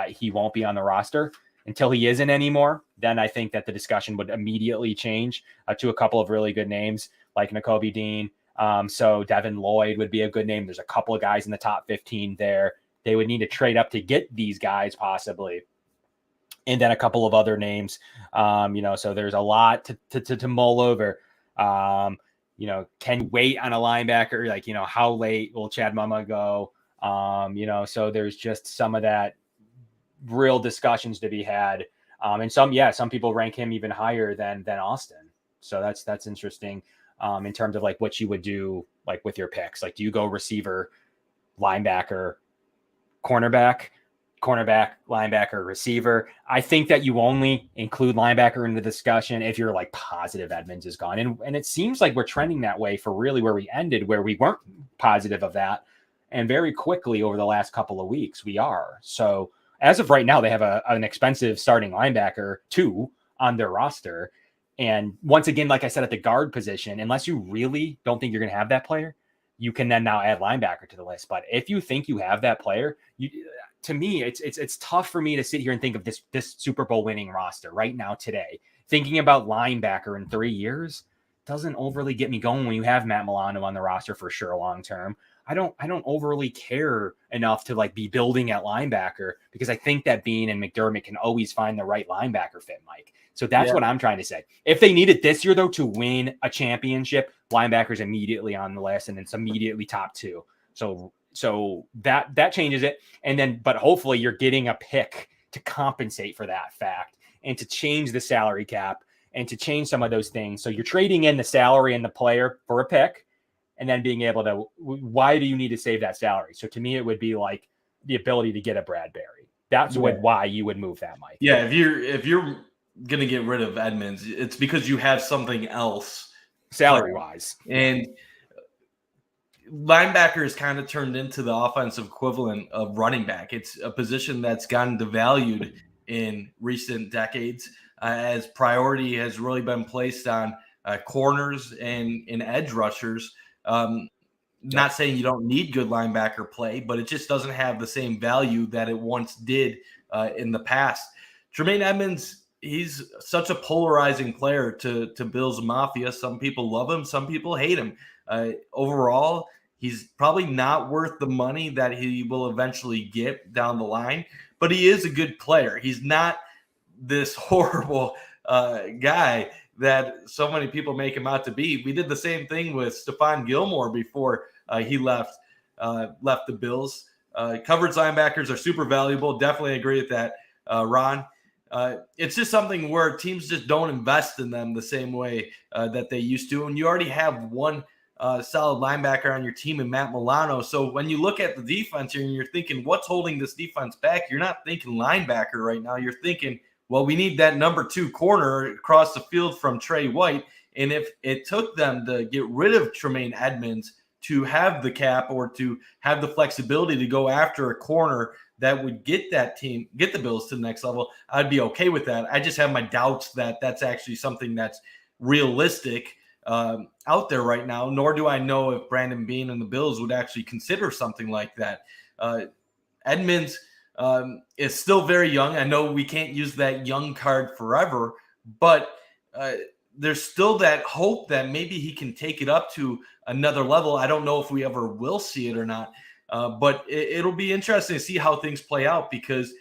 he won't be on the roster. Until he isn't anymore, then I think that the discussion would immediately change to a couple of really good names like Nakobe Dean. So Devin Lloyd would be a good name. There's a couple of guys in the top 15 there. They would need to trade up to get these guys possibly. And then a couple of other names, so there's a lot to mull over. Can you wait on a linebacker? Like, how late will Chad Mumma go? So there's just some of that real discussions to be had. And some people rank him even higher than Austin. So that's interesting in terms of like what you would do like with your picks. Like, do you go receiver, linebacker, cornerback, linebacker, receiver? I think that you only include linebacker in the discussion if you're like positive Edmunds is gone. And it seems like we're trending that way for really where we ended, where we weren't positive of that. And very quickly over the last couple of weeks, we are. So as of right now, they have an expensive starting linebacker, 2, on their roster. And once again, like I said, at the guard position, unless you really don't think you're going to have that player, you can then now add linebacker to the list. But if you think you have that player, to me, it's tough for me to sit here and think of this Super Bowl winning roster right now today. Thinking about linebacker in 3 years doesn't overly get me going when you have Matt Milano on the roster for sure long term. I don't overly care enough to like be building at linebacker because I think that Bean and McDermott can always find the right linebacker fit, Mike. So that's what I'm trying to say. If they need it this year, though, to win a championship, linebackers immediately on the list, and it's immediately top 2. So that changes it. And then, but hopefully you're getting a pick to compensate for that fact and to change the salary cap and to change some of those things. So you're trading in the salary and the player for a pick, and then being able to, why do you need to save that salary? So to me, it would be like the ability to get a Bradbury. That's why you would move that, Mike. Yeah, if you're going to get rid of Edmunds, it's because you have something else salary-wise. And linebacker has kind of turned into the offensive equivalent of running back. It's a position that's gotten devalued in recent decades as priority has really been placed on corners and edge rushers. Not saying you don't need good linebacker play, but it just doesn't have the same value that it once did in the past. Tremaine Edmunds, he's such a polarizing player to Bills Mafia. Some people love him, some people hate him. Overall, he's probably not worth the money that he will eventually get down the line, but he is a good player. He's not this horrible guy that so many people make him out to be. We did the same thing with Stephon Gilmore before he left the Bills. Coverage linebackers are super valuable. Definitely agree with that, Ron. It's just something where teams just don't invest in them the same way that they used to. And you already have one solid linebacker on your team in Matt Milano. So when you look at the defense here and you're thinking, what's holding this defense back? You're not thinking linebacker right now. You're thinking, well, we need that number 2 corner across the field from Trey White. And if it took them to get rid of Tremaine Edmunds to have the cap or to have the flexibility to go after a corner that would get the Bills to the next level, I'd be okay with that. I just have my doubts that that's actually something that's realistic out there right now, nor do I know if Brandon Beane and the Bills would actually consider something like that. Edmunds is still very young. I know we can't use that young card forever, but there's still that hope that maybe he can take it up to another level. I don't know if we ever will see it or not, but it'll be interesting to see how things play out because,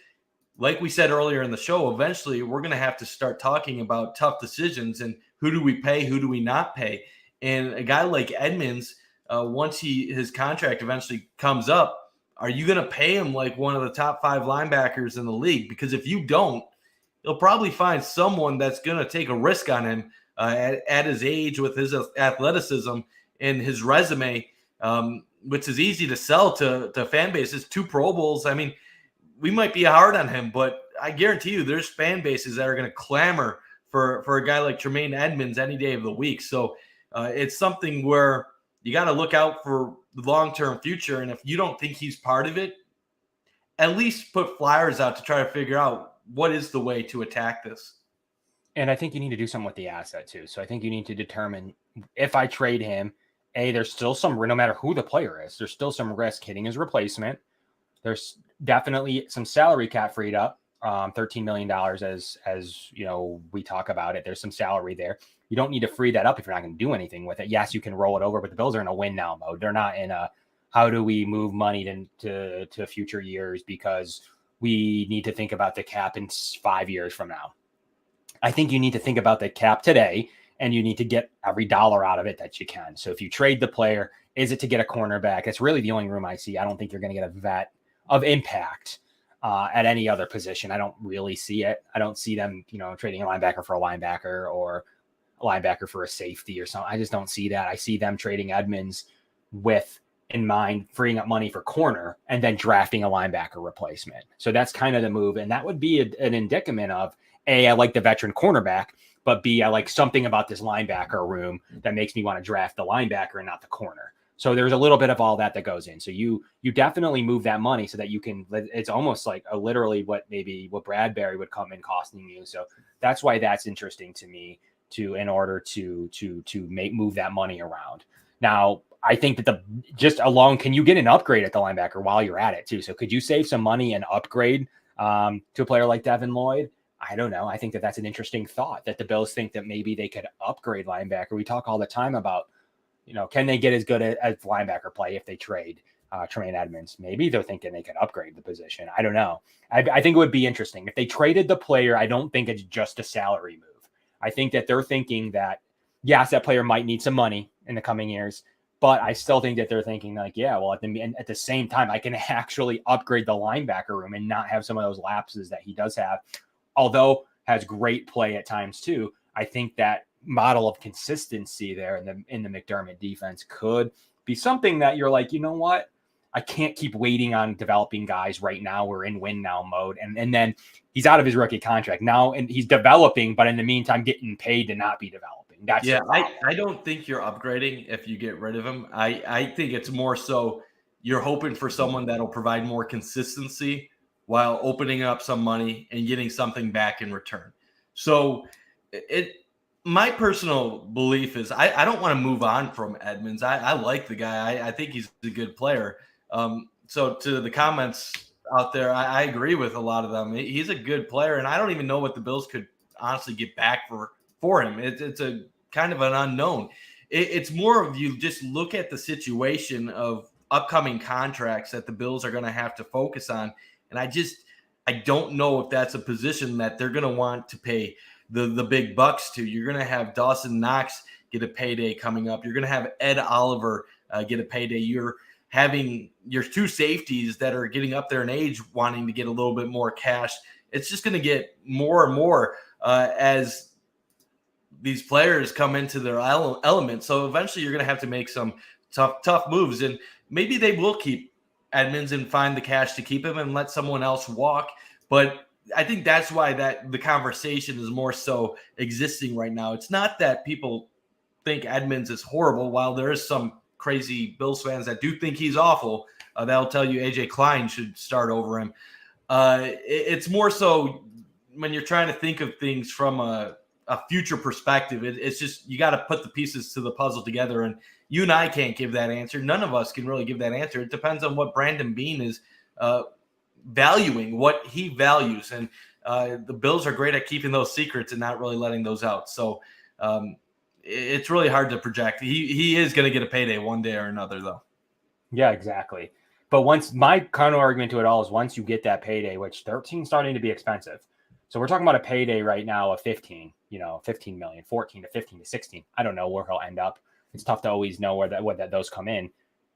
like we said earlier in the show, eventually we're going to have to start talking about tough decisions and who do we pay, who do we not pay. And a guy like Edmunds, once his contract eventually comes up, are you going to pay him like one of the top 5 linebackers in the league? Because if you don't, you'll probably find someone that's going to take a risk on him at his age with his athleticism and his resume, which is easy to sell to fan bases. 2 Pro Bowls. I mean, we might be hard on him, but I guarantee you there's fan bases that are going to clamor for a guy like Tremaine Edmunds any day of the week. So it's something where you got to look out for the long-term future. And if you don't think he's part of it, at least put flyers out to try to figure out what is the way to attack this. And I think you need to do something with the asset too. So I think you need to determine, if I trade him, there's still some, no matter who the player is, there's still some risk hitting his replacement. There's definitely some salary cap freed up, $13 million as you know, we talk about it. There's some salary there. You don't need to free that up if you're not going to do anything with it. Yes, you can roll it over, but the Bills are in a win now mode. They're not in a, how do we move money to future years because we need to think about the cap in 5 years from now. I think you need to think about the cap today, and you need to get every dollar out of it that you can. So if you trade the player, is it to get a cornerback? It's really the only room I see. I don't think you're going to get a vet of impact at any other position. I don't really see it. I don't see them, trading a linebacker for a linebacker or a linebacker for a safety or something. I just don't see that. I see them trading Edmunds with in mind, freeing up money for corner and then drafting a linebacker replacement. So that's kind of the move. And that would be an indicament of, A, I like the veteran cornerback, but B, I like something about this linebacker room that makes me want to draft the linebacker and not the corner. So there's a little bit of all that goes in. So you definitely move that money so that you can, it's almost like literally what Bradbury would come in costing you. So that's why that's interesting to me in order to move that money around. Now, I think that can you get an upgrade at the linebacker while you're at it too? So could you save some money and upgrade to a player like Devin Lloyd? I don't know. I think that's an interesting thought, that the Bills think that maybe they could upgrade linebacker. We talk all the time about, can they get as good as linebacker play if they trade Tremaine Edmunds? Maybe they're thinking they could upgrade the position. I don't know. I think it would be interesting. If they traded the player, I don't think it's just a salary move. I think that they're thinking that, yes, that player might need some money in the coming years, but I still think that they're thinking like, yeah, well, at the same time, I can actually upgrade the linebacker room and not have some of those lapses that he does have, although has great play at times too. I think that model of consistency there in the McDermott defense could be something that you're like, you know what? I can't keep waiting on developing guys right now. We're in win now mode. And then he's out of his rookie contract now and he's developing, but in the meantime, getting paid to not be developing. I don't think you're upgrading if you get rid of him. I think it's more so you're hoping for someone that'll provide more consistency while opening up some money and getting something back in return. So my personal belief is I don't want to move on from Edmunds. I like the guy. I think he's a good player. So to the comments out there, I agree with a lot of them. He's a good player, and I don't even know what the Bills could honestly get back for him. It's a kind of an unknown. It's more of, you just look at the situation of upcoming contracts that the Bills are going to have to focus on. And I don't know if that's a position that they're going to want to pay the big bucks to. You're going to have Dawson Knox get a payday coming up. You're going to have Ed Oliver get a payday. You're having your 2 safeties that are getting up there in age wanting to get a little bit more cash. It's just going to get more and more as these players come into their element. So eventually you're going to have to make some tough moves, and maybe they will keep Edmunds and find the cash to keep him and let someone else walk. But I think that's why the conversation is more so existing right now. It's not that people think Edmunds is horrible. While there is some crazy Bills fans that do think he's awful, that'll tell you AJ Klein should start over him. It's more so when you're trying to think of things from a future perspective, it's just, you got to put the pieces to the puzzle together. And you and I can't give that answer. None of us can really give that answer. It depends on what Brandon Beane is valuing, what he values. And the Bills are great at keeping those secrets and not really letting those out. So it's really hard to project. He is going to get a payday one day or another, though. Yeah, exactly. But my counter argument to it all is, once you get that payday, which 13 starting to be expensive. So we're talking about a payday right now of 15 million, 14 to 15 to 16. I don't know where he'll end up. It's tough to always know where those come in.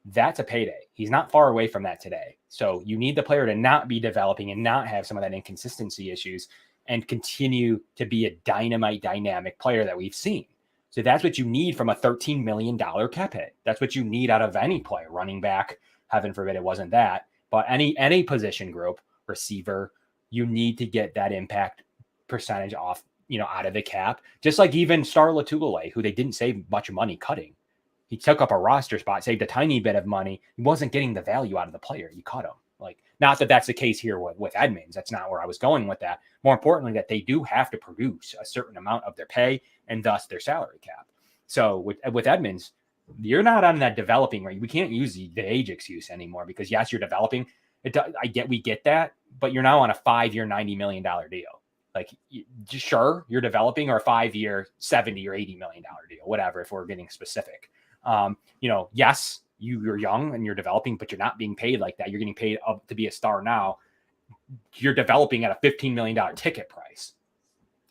That's a payday. He's not far away from that today. So you need the player to not be developing and not have some of that inconsistency issues and continue to be a dynamic player that we've seen. So that's what you need from a $13 million cap hit. That's what you need out of any player, running back. Heaven forbid it wasn't that, but any position group, receiver, you need to get that impact percentage off, out of the cap. Just like even Star Latulele, who they didn't save much money cutting. He took up a roster spot, saved a tiny bit of money. He wasn't getting the value out of the player. You cut him. Like, not that that's the case here with Edmonds. That's not where I was going with that. More importantly, that they do have to produce a certain amount of their pay and thus their salary cap. So with Edmonds, you're not on that developing rate. We can't use the age excuse anymore because yes, you're developing. We get that, but you're now on a 5-year, $90 million deal. Like, sure, you're developing, or a 5-year, $70 or $80 million deal, whatever, if we're getting specific. Yes, you're young and you're developing, but you're not being paid like that. You're getting paid up to be a star now. You're developing at a $15 million ticket price.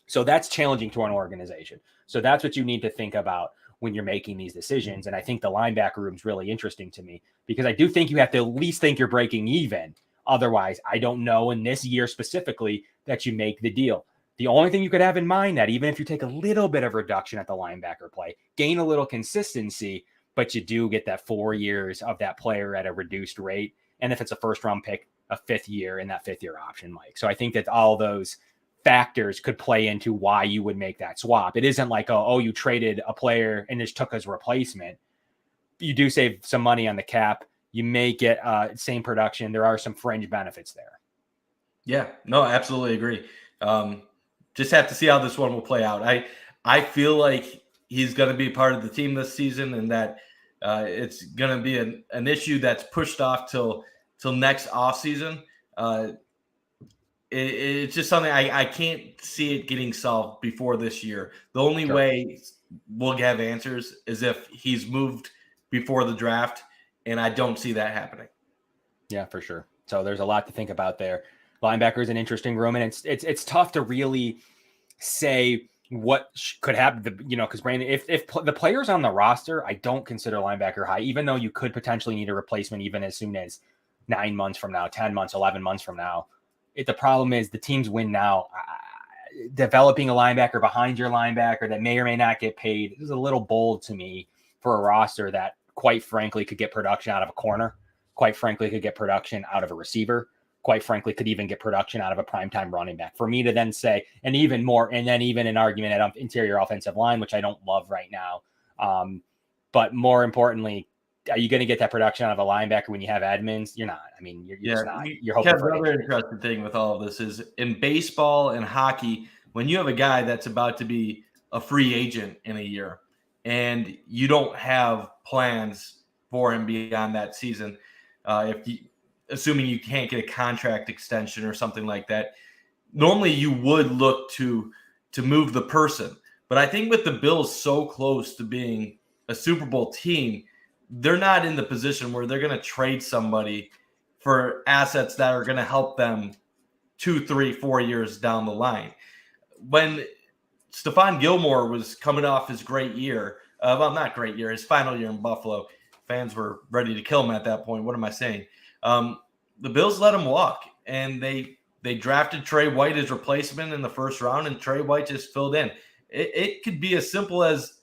So that's challenging to an organization. So that's what you need to think about when you're making these decisions. And I think the linebacker room is really interesting to me because I do think you have to at least think you're breaking even. Otherwise, I don't know in this year specifically that you make the deal. The only thing you could have in mind that even if you take a little bit of reduction at the linebacker play, gain a little consistency, but you do get that 4 years of that player at a reduced rate. And if it's a first round pick, a 5th year in that 5th year option, Mike. So I think that all those factors could play into why you would make that swap. It isn't like, you traded a player and just took his replacement. You do save some money on the cap. You may get same production. There are some fringe benefits there. Yeah, no, absolutely agree. Just have to see how this one will play out. I feel like he's going to be part of the team this season, and that it's going to be an issue that's pushed off till next offseason. It's just something I can't see it getting solved before this year. The only way we'll have answers is if he's moved before the draft, and I don't see that happening. Yeah, for sure. So there's a lot to think about there. Linebacker is an interesting room, and it's tough to really say what could happen. Because Brandon, if the players on the roster, I don't consider linebacker high, even though you could potentially need a replacement even as soon as 9 months from now, 10 months, 11 months from now. The problem is the teams win now. Developing a linebacker behind your linebacker that may or may not get paid is a little bold to me for a roster that, quite frankly, could get production out of a corner, quite frankly, could get production out of a receiver, quite frankly, could even get production out of a primetime running back. For me to then say, and even more, and then even an argument at interior offensive line, which I don't love right now. But more importantly, are you going to get that production out of a linebacker when you have Edmonds? You're not. I mean, you're just not. You're hoping for another interesting thing with all of this is in baseball and hockey, when you have a guy that's about to be a free agent in a year and you don't have plans for him beyond that season, assuming you can't get a contract extension or something like that, normally you would look to move the person. But I think with the Bills so close to being a Super Bowl team, they're not in the position where they're going to trade somebody for assets that are going to help them 2, 3, 4 years down the line. When Stephon Gilmore was coming off his great year, not great year, his final year in Buffalo, fans were ready to kill him at that point. What am I saying? The Bills let him walk, and they drafted Trey White as replacement in the first round, and Trey White just filled in. It could be as simple as,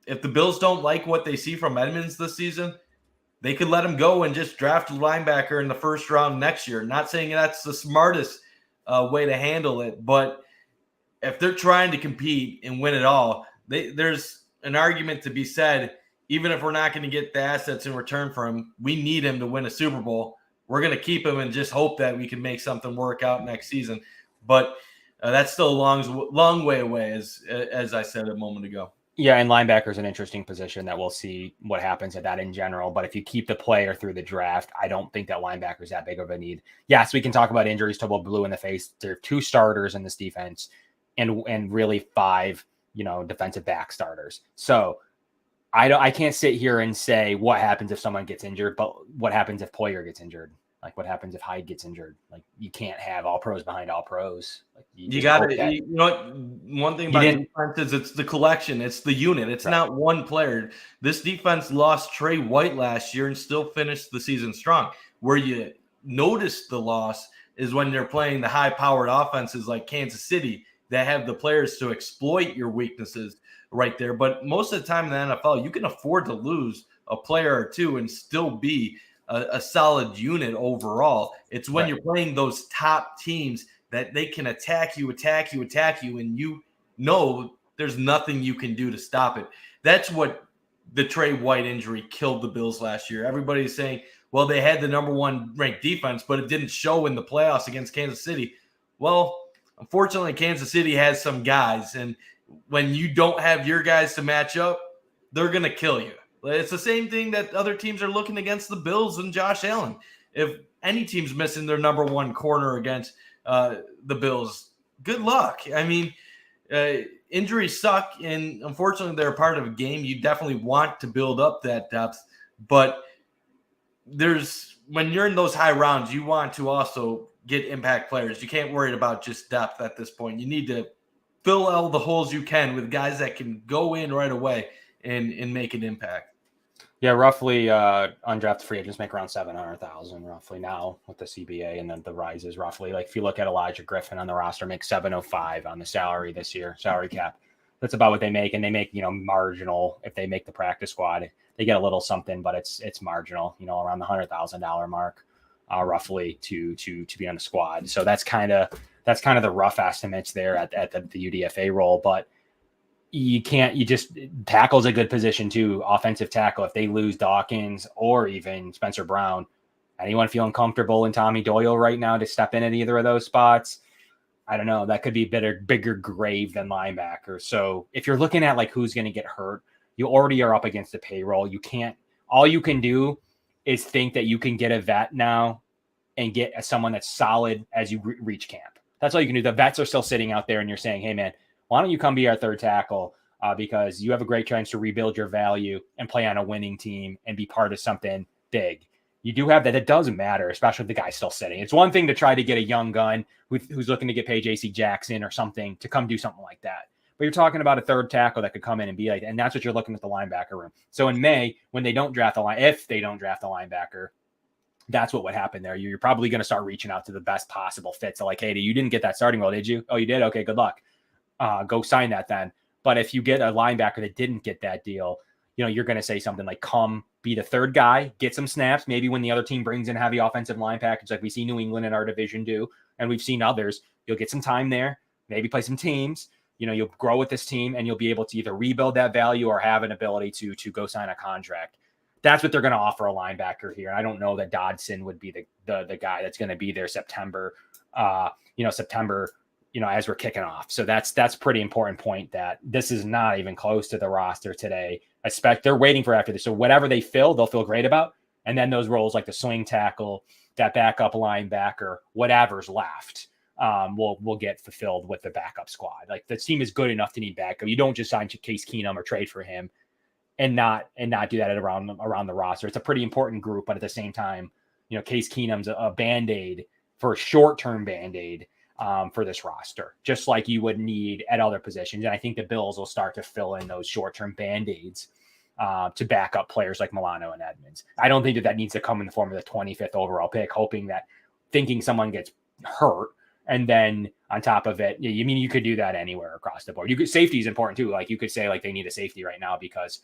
if the Bills don't like what they see from Edmonds this season, they could let him go and just draft a linebacker in the first round next year. Not saying that's the smartest way to handle it, but if they're trying to compete and win it all, there's an argument to be said. Even if we're not going to get the assets in return for him, we need him to win a Super Bowl. We're going to keep him and just hope that we can make something work out next season. But that's still a long way away, as I said a moment ago. Yeah, and linebacker is an interesting position that we'll see what happens at that in general. But if you keep the player through the draft, I don't think that linebacker is that big of a need. Yes, we can talk about injuries till we're blue in the face. There are 2 starters in this defense and really 5, defensive back starters. So I can't sit here and say what happens if someone gets injured, but what happens if Poyer gets injured? Like, what happens if Hyde gets injured? Like, you can't have all pros behind all pros. Like, you got to, one thing about defense is it's the collection. It's the unit. It's not one player. This defense lost Trey White last year and still finished the season strong. Where you notice the loss is when they're playing the high-powered offenses like Kansas City, that have the players to exploit your weaknesses right there. But most of the time in the NFL, you can afford to lose a player or two and still be a solid unit overall. It's when you're playing those top teams that they can attack you, and you know there's nothing you can do to stop it. That's what the Trey White injury killed the Bills last year. Everybody's saying, well, they had the number 1 ranked defense, but it didn't show in the playoffs against Kansas City. Well, unfortunately, Kansas City has some guys, and when you don't have your guys to match up, they're going to kill you. It's the same thing that other teams are looking against the Bills and Josh Allen. If any team's missing their number 1 corner against the Bills, good luck. I mean, injuries suck, and unfortunately, they're a part of a game. You definitely want to build up that depth, but when you're in those high rounds, you want to also get impact players. You can't worry about just depth at this point. You need to fill all the holes you can with guys that can go in right away and make an impact. Yeah, roughly undrafted free agents make around 700,000 roughly now with the CBA, and then the rises roughly. Like if you look at Elijah Griffin on the roster, makes 705 on the salary this year, salary cap. That's about what they make, and they make marginal if they make the practice squad. They get a little something, but it's marginal, around the $100,000 mark, roughly to be on the squad. So that's kind of the rough estimates there at the UDFA role, but. Tackle's a good position too, offensive tackle. If they lose Dawkins or even Spencer Brown, anyone feeling comfortable in Tommy Doyle right now to step in at either of those spots? I don't know. That could be bigger grave than linebacker. So if you're looking at like who's going to get hurt, you already are up against the payroll. All you can do is think that you can get a vet now and get someone that's solid as you reach camp. That's all you can do. The vets are still sitting out there and you're saying, hey man, why don't you come be our third tackle because you have a great chance to rebuild your value and play on a winning team and be part of something big. You do have that. It doesn't matter, especially if the guy's still sitting. It's one thing to try to get a young gun who's looking to get paid J.C. Jackson or something to come do something like that. But you're talking about a third tackle that could come in and be like, and that's what you're looking at the linebacker room. So in May, when they don't draft if they don't draft a linebacker, that's what would happen there. You're probably going to start reaching out to the best possible fit. So like, hey, you didn't get that starting role, did you? Oh, you did? Okay, good luck. Go sign that then. But if you get a linebacker that didn't get that deal, you're going to say something like, come be the third guy, get some snaps. Maybe when the other team brings in heavy offensive line package, like we see New England in our division do, and we've seen others, you'll get some time there, maybe play some teams. You'll grow with this team and you'll be able to either rebuild that value or have an ability to go sign a contract. That's what they're going to offer a linebacker here. I don't know that Dodson would be the guy that's going to be there September, as we're kicking off. So that's pretty important point that this is not even close to the roster today. They're waiting for after this. So whatever they fill, they'll feel great about. And then those roles like the swing tackle, that backup linebacker, whatever's left, will get fulfilled with the backup squad. Like the team is good enough to need backup. You don't just sign Case Keenum or trade for him and not do that around the roster. It's a pretty important group, but at the same time, Case Keenum's a Band-Aid for a short-term Band-Aid for this roster, just like you would need at other positions. And I think the Bills will start to fill in those short-term Band-Aids to back up players like Milano and Edmonds. I don't think that needs to come in the form of the 25th overall pick, thinking someone gets hurt. And then on top of it, you could do that anywhere across the board. Safety is important too. Like you could say like they need a safety right now because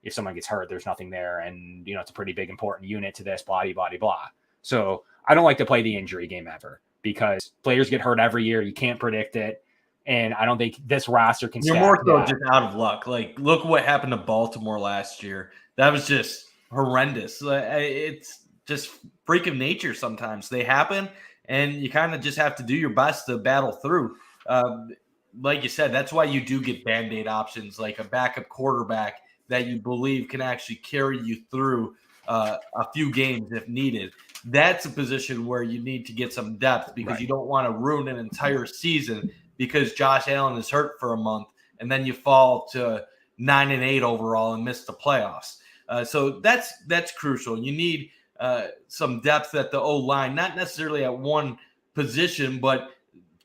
if someone gets hurt, there's nothing there. And, it's a pretty big, important unit to this, blah, blah, blah, blah. So I don't like to play the injury game ever because players get hurt every year. You can't predict it. And I don't think this roster can. You're more so just out of luck. Like, look what happened to Baltimore last year. That was just horrendous. It's just freak of nature sometimes. They happen, and you kind of just have to do your best to battle through. Like you said, that's why you do get Band-Aid options, like a backup quarterback that you believe can actually carry you through a few games if needed. That's a position where you need to get some depth because you don't want to ruin an entire season because Josh Allen is hurt for a month and then you fall to 9-8 overall and miss the playoffs. So that's crucial. You need some depth at the O-line, not necessarily at one position, but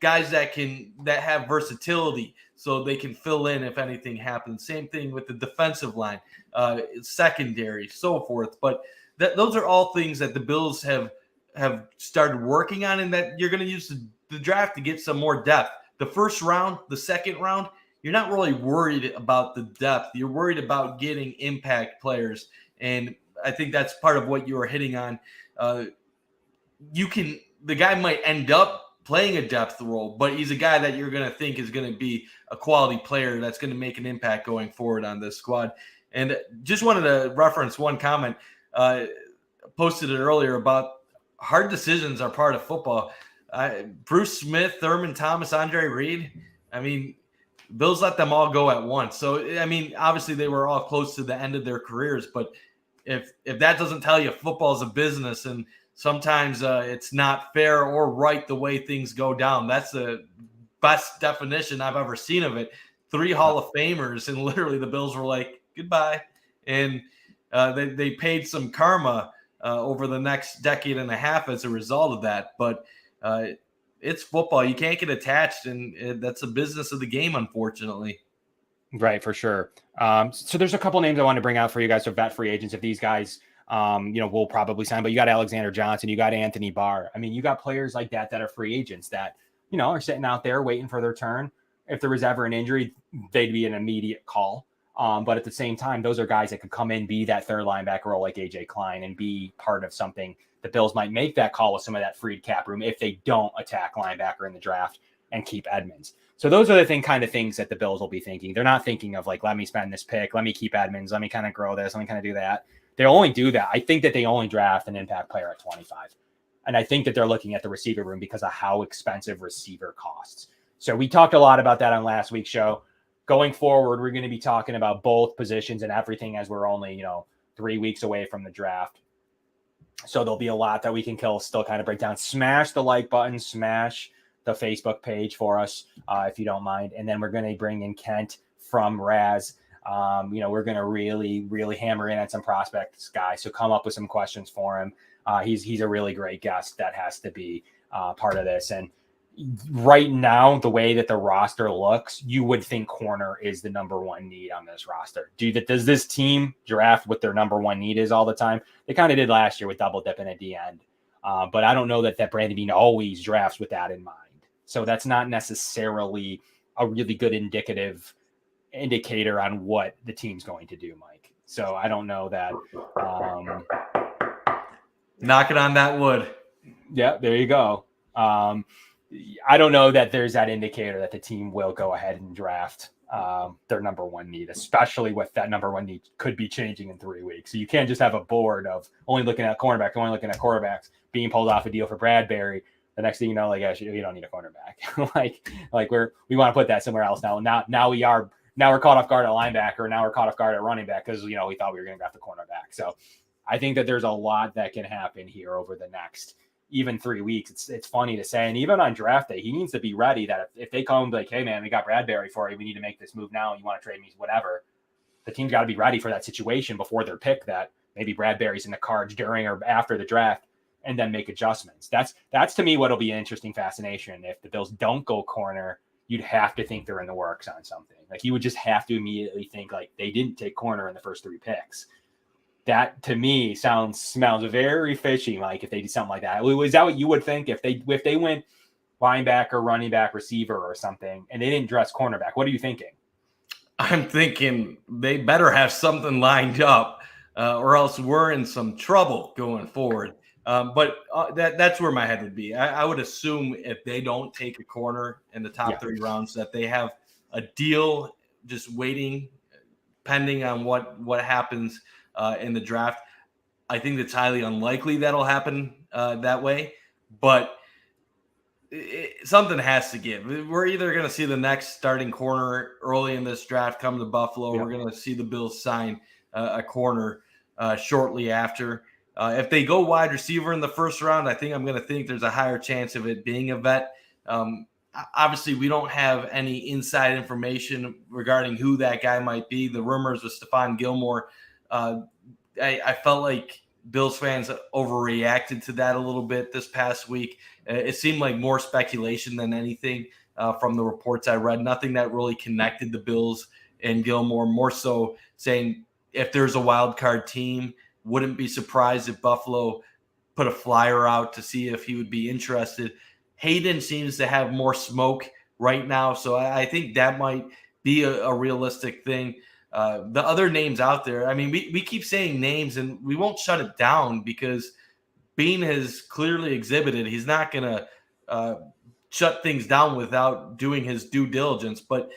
guys that have versatility so they can fill in if anything happens. Same thing with the defensive line, secondary, so forth. But those are all things that the Bills have started working on and that you're going to use the draft to get some more depth. The first round, the second round, you're not really worried about the depth. You're worried about getting impact players. And I think that's part of what you were hitting on. The guy might end up playing a depth role, but he's a guy that you're going to think is going to be a quality player that's going to make an impact going forward on this squad. And just wanted to reference one comment. Posted it earlier about hard decisions are part of football. Bruce Smith, Thurman Thomas, Andre Reed. I mean, Bills let them all go at once. So, I mean, obviously they were all close to the end of their careers, but if that doesn't tell you football is a business and sometimes it's not fair or right the way things go down, that's the best definition I've ever seen of it. 3 Hall of Famers, and literally the Bills were like, goodbye. And they paid some karma over the next decade and a half as a result of that. But it's football. You can't get attached, and that's a business of the game, unfortunately. Right, for sure. So there's a couple names I want to bring out for you guys. So vet free agents, if these guys, will probably sign, but you got Alexander Johnson, you got Anthony Barr. I mean, you got players like that are free agents that, are sitting out there waiting for their turn. If there was ever an injury, they'd be an immediate call. But at the same time, those are guys that could come in, be that third linebacker role like AJ Klein, and be part of something. The Bills might make that call with some of that freed cap room if they don't attack linebacker in the draft and keep Edmonds. So those are the kind of things that the Bills will be thinking. They're not thinking of like, let me spend this pick, let me keep Edmonds, let me kind of grow this, let me kind of do that. They'll only do that. I think that they only draft an impact player at 25. And I think that they're looking at the receiver room because of how expensive receiver costs. So we talked a lot about that on last week's show. Going forward, we're going to be talking about both positions and everything as we're only, 3 weeks away from the draft. So there'll be a lot that we can still kind of break down. Smash the like button, smash the Facebook page for us, if you don't mind. And then we're going to bring in Kent from Raz. We're going to really, really hammer in on some prospects, guys. So come up with some questions for him. He's a really great guest that has to be part of this. And right now, the way that the roster looks, you would think corner is the number one need on this roster. Does this team draft what their number one need is all the time? They kind of did last year with double dipping at the end. But I don't know that Brandon Beane always drafts with that in mind. So that's not necessarily a really good indicator on what the team's going to do, Mike. So I don't know that. Knocking on that wood. Yeah, there you go. I don't know that there's that indicator that the team will go ahead and draft their number one need, especially with that number one need could be changing in 3 weeks. So you can't just have a board of only looking at cornerback, only looking at quarterbacks, being pulled off a deal for Bradbury. The next thing you know, like, actually, you don't need a cornerback. like we want to put that somewhere else now. Now we're caught off guard at linebacker. Now we're caught off guard at running back because, we thought we were going to draft the cornerback. So I think that there's a lot that can happen here over the next even 3 weeks. It's funny to say. And even on draft day, he needs to be ready that if they come like, hey, man, we got Bradbury for you. We need to make this move now. You want to trade me, whatever. The team's got to be ready for that situation before their pick that maybe Bradbury's in the cards during or after the draft and then make adjustments. That's to me what'll be an interesting fascination. If the Bills don't go corner, you'd have to think they're in the works on something. Like you would just have to immediately think like they didn't take corner in the first 3 picks. That to me smells very fishy, Mike, if they do something like that. Is that what you would think if they went linebacker, running back, receiver or something, and they didn't dress cornerback? What are you thinking? I'm thinking they better have something lined up or else we're in some trouble going forward. But that's where my head would be. I would assume if they don't take a corner in the top 3 rounds, that they have a deal just waiting, pending on what happens in the draft. I think it's highly unlikely that'll happen that way, but something has to give. We're either going to see the next starting corner early in this draft come to Buffalo. We're going to see the Bills sign a corner shortly after. If they go wide receiver in the first round, I think I'm going to think there's a higher chance of it being a vet. Obviously, we don't have any inside information regarding who that guy might be. The rumors with Stephon Gilmore, I felt like Bills fans overreacted to that a little bit this past week. It seemed like more speculation than anything from the reports I read. Nothing that really connected the Bills and Gilmore, more so saying if there's a wild card team, wouldn't be surprised if Buffalo put a flyer out to see if he would be interested. Hayden seems to have more smoke right now. So I think that might be a realistic thing. The other names out there, I mean, we keep saying names and we won't shut it down because Bean has clearly exhibited he's not going to shut things down without doing his due diligence. But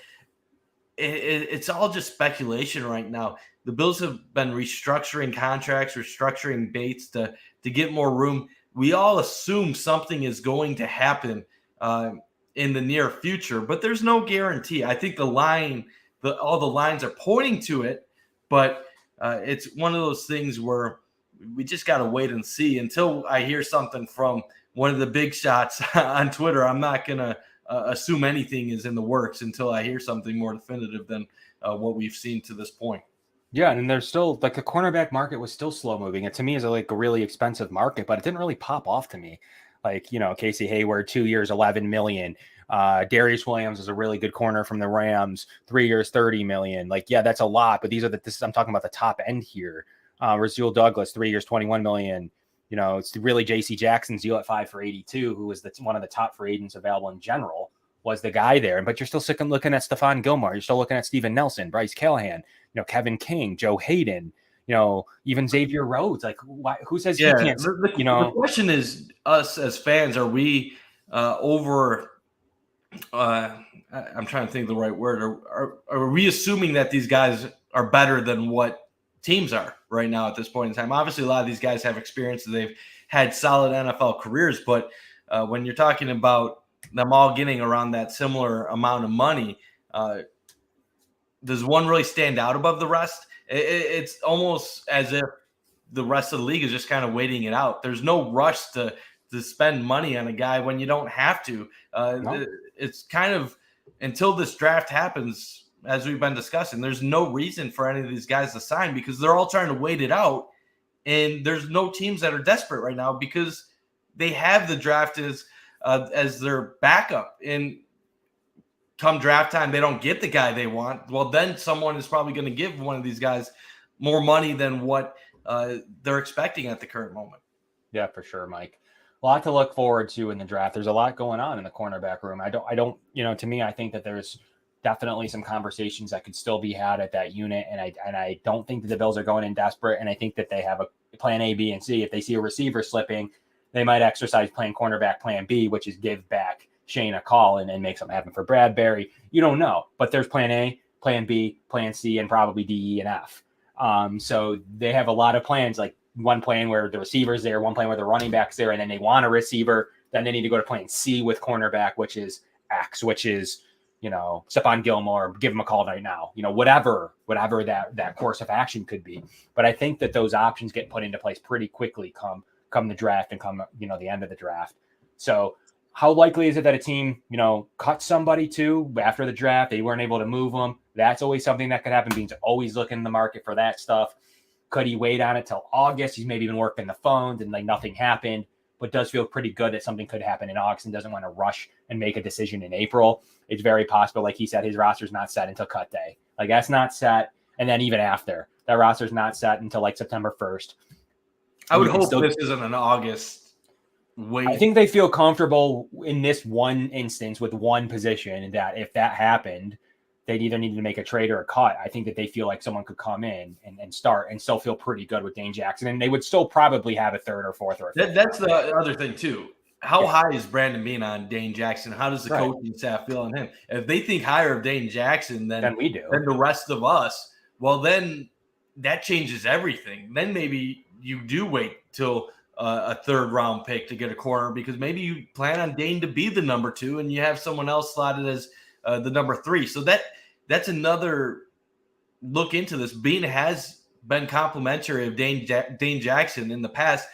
it's all just speculation right now. The Bills have been restructuring contracts, restructuring Bates to get more room. We all assume something is going to happen in the near future, but there's no guarantee. I think all the lines are pointing to it, but it's one of those things where we just got to wait and see until I hear something from one of the big shots on Twitter. I'm not going to assume anything is in the works until I hear something more definitive than what we've seen to this point. Yeah, and there's still like the cornerback market was still slow moving. It to me is like a really expensive market, but it didn't really pop off to me. Like, Casey Hayward, 2 years, 11 million. Darius Williams is a really good corner from the Rams, 3 years, 30 million. Like, yeah, that's a lot, but I'm talking about the top end here. Rasul Douglas, 3 years, 21 million. It's really JC Jackson's deal at 5 for 82, who was one of the top free agents available in general, was the guy there. But you're still looking at Stephon Gilmore. You're still looking at Steven Nelson, Bryce Callahan, Kevin King, Joe Hayden, even Xavier Rhodes. Like, who says he can't? The question is, us as fans, are we over? I'm trying to think of the right word. Are we assuming that these guys are better than what teams are right now at this point in time? Obviously, a lot of these guys have experience. They've had solid NFL careers, but when you're talking about them all getting around that similar amount of money, does one really stand out above the rest? It's almost as if the rest of the league is just kind of waiting it out. There's no rush to spend money on a guy when you don't have to. No. It's kind of, until this draft happens, as we've been discussing, there's no reason for any of these guys to sign because they're all trying to wait it out. And there's no teams that are desperate right now because they have the draft as their backup. And come draft time, they don't get the guy they want. Well, then someone is probably going to give one of these guys more money than what they're expecting at the current moment. Yeah, for sure, Mike. A lot to look forward to in the draft. There's a lot going on in the cornerback room. I don't, to me, I think that there's definitely some conversations that could still be had at that unit. And I don't think that the Bills are going in desperate. And I think that they have a plan A, B, and C. If they see a receiver slipping, they might exercise playing cornerback plan B, which is give back Shane a call and make something happen for Bradbury. You don't know, but there's plan A, plan B, plan C, and probably D, E, and F. So they have a lot of plans, like one plan where the receiver's there, one plan where the running back's there, and then they want a receiver. Then they need to go to plan C with cornerback, which is X, which is, Stephon Gilmore, give him a call right now, whatever that course of action could be. But I think that those options get put into place pretty quickly come the draft and come, the end of the draft. So how likely is it that a team, cuts somebody too after the draft? They weren't able to move them. That's always something that could happen. Bean's always looking in the market for that stuff. Could he wait on it till August? He's maybe been working the phones and nothing happened, but does feel pretty good that something could happen in August and doesn't want to rush and make a decision in April. It's very possible, like he said, his roster's not set until cut day. Like, that's not set. And then even after, that roster's not set until like September 1st. I would hope this isn't an August wait. I think they feel comfortable in this one instance with one position, that if that happened, they'd either need to make a trade or a cut. I think that they feel like someone could come in and start and still feel pretty good with Dane Jackson. And they would still probably have a third or fourth or a fifth. That's the other thing too. How high is Brandon Beane on Dane Jackson? How does the coaching staff feel on him? If they think higher of Dane Jackson than we do, than the rest of us, well, then that changes everything. Then maybe you do wait till a third round pick to get a corner because maybe you plan on Dane to be the number 2 and you have someone else slotted as the number 3. So that's another look into this. Beane has been complimentary of Dane Jackson in the past.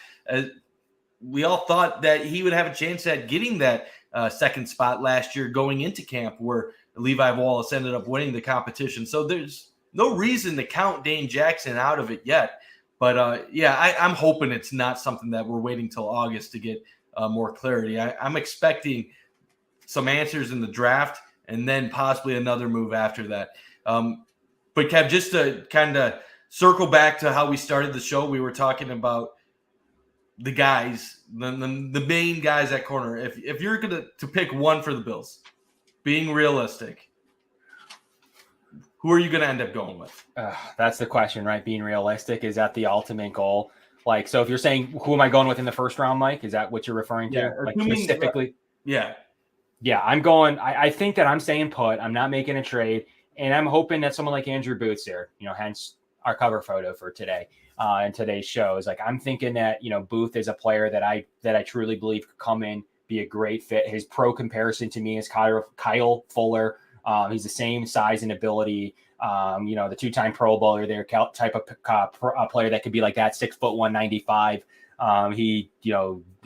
We all thought that he would have a chance at getting that second spot last year going into camp where Levi Wallace ended up winning the competition. So there's no reason to count Dane Jackson out of it yet. But, I'm hoping it's not something that we're waiting till August to get more clarity. I'm expecting some answers in the draft and then possibly another move after that. But, Kev, just to kind of circle back to how we started the show, we were talking about the guys, the main guys at corner. If you're going to pick one for the Bills, being realistic, who are you going to end up going with? That's the question, right? Being realistic, is that the ultimate goal? Like, so if you're saying, who am I going with in the first round, Mike? Is that what you're referring to? Yeah, like specifically? Yeah. Yeah, I'm going. I think that I'm staying put. I'm not making a trade. And I'm hoping that someone like Andrew Booth's there, hence our cover photo for today and today's show is like, I'm thinking that, Booth is a player that I truly believe could come in, be a great fit. His pro comparison to me is Kyle Fuller. He's the same size and ability. The 2-time Pro Bowler there, type of player that could be like that, 6'1", 195. He,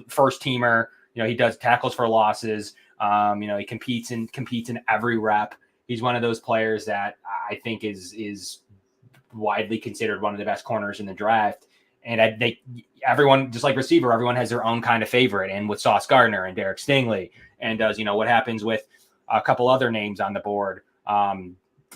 first teamer, he does tackles for losses. He competes in every rep. He's one of those players that I think is widely considered one of the best corners in the draft. And everyone, just like receiver, everyone has their own kind of favorite. And with Sauce Gardner and Derek Stingley, and does what happens with a couple other names on the board.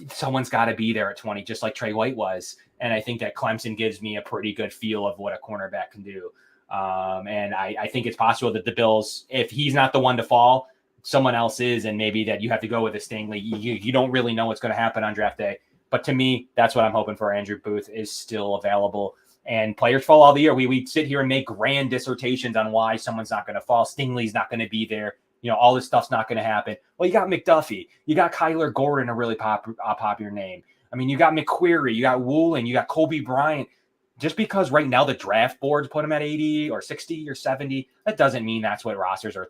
Someone's got to be there at 20, just like Trey White was. And I think that Clemson gives me a pretty good feel of what a cornerback can do. And I think it's possible that the Bills, if he's not the one to fall, someone else is, and maybe that you have to go with a Stingley. You don't really know what's going to happen on draft day. But to me, that's what I'm hoping for. Andrew Booth is still available. And players fall all the year. We sit here and make grand dissertations on why someone's not going to fall. Stingley's not going to be there. All this stuff's not going to happen. Well, you got McDuffie. You got Kaiir Gordon, a really popular name. I mean, you got McQuarrie. You got Woolen. You got Kobe Bryant. Just because right now the draft boards put him at 80 or 60 or 70, that doesn't mean that's what rosters or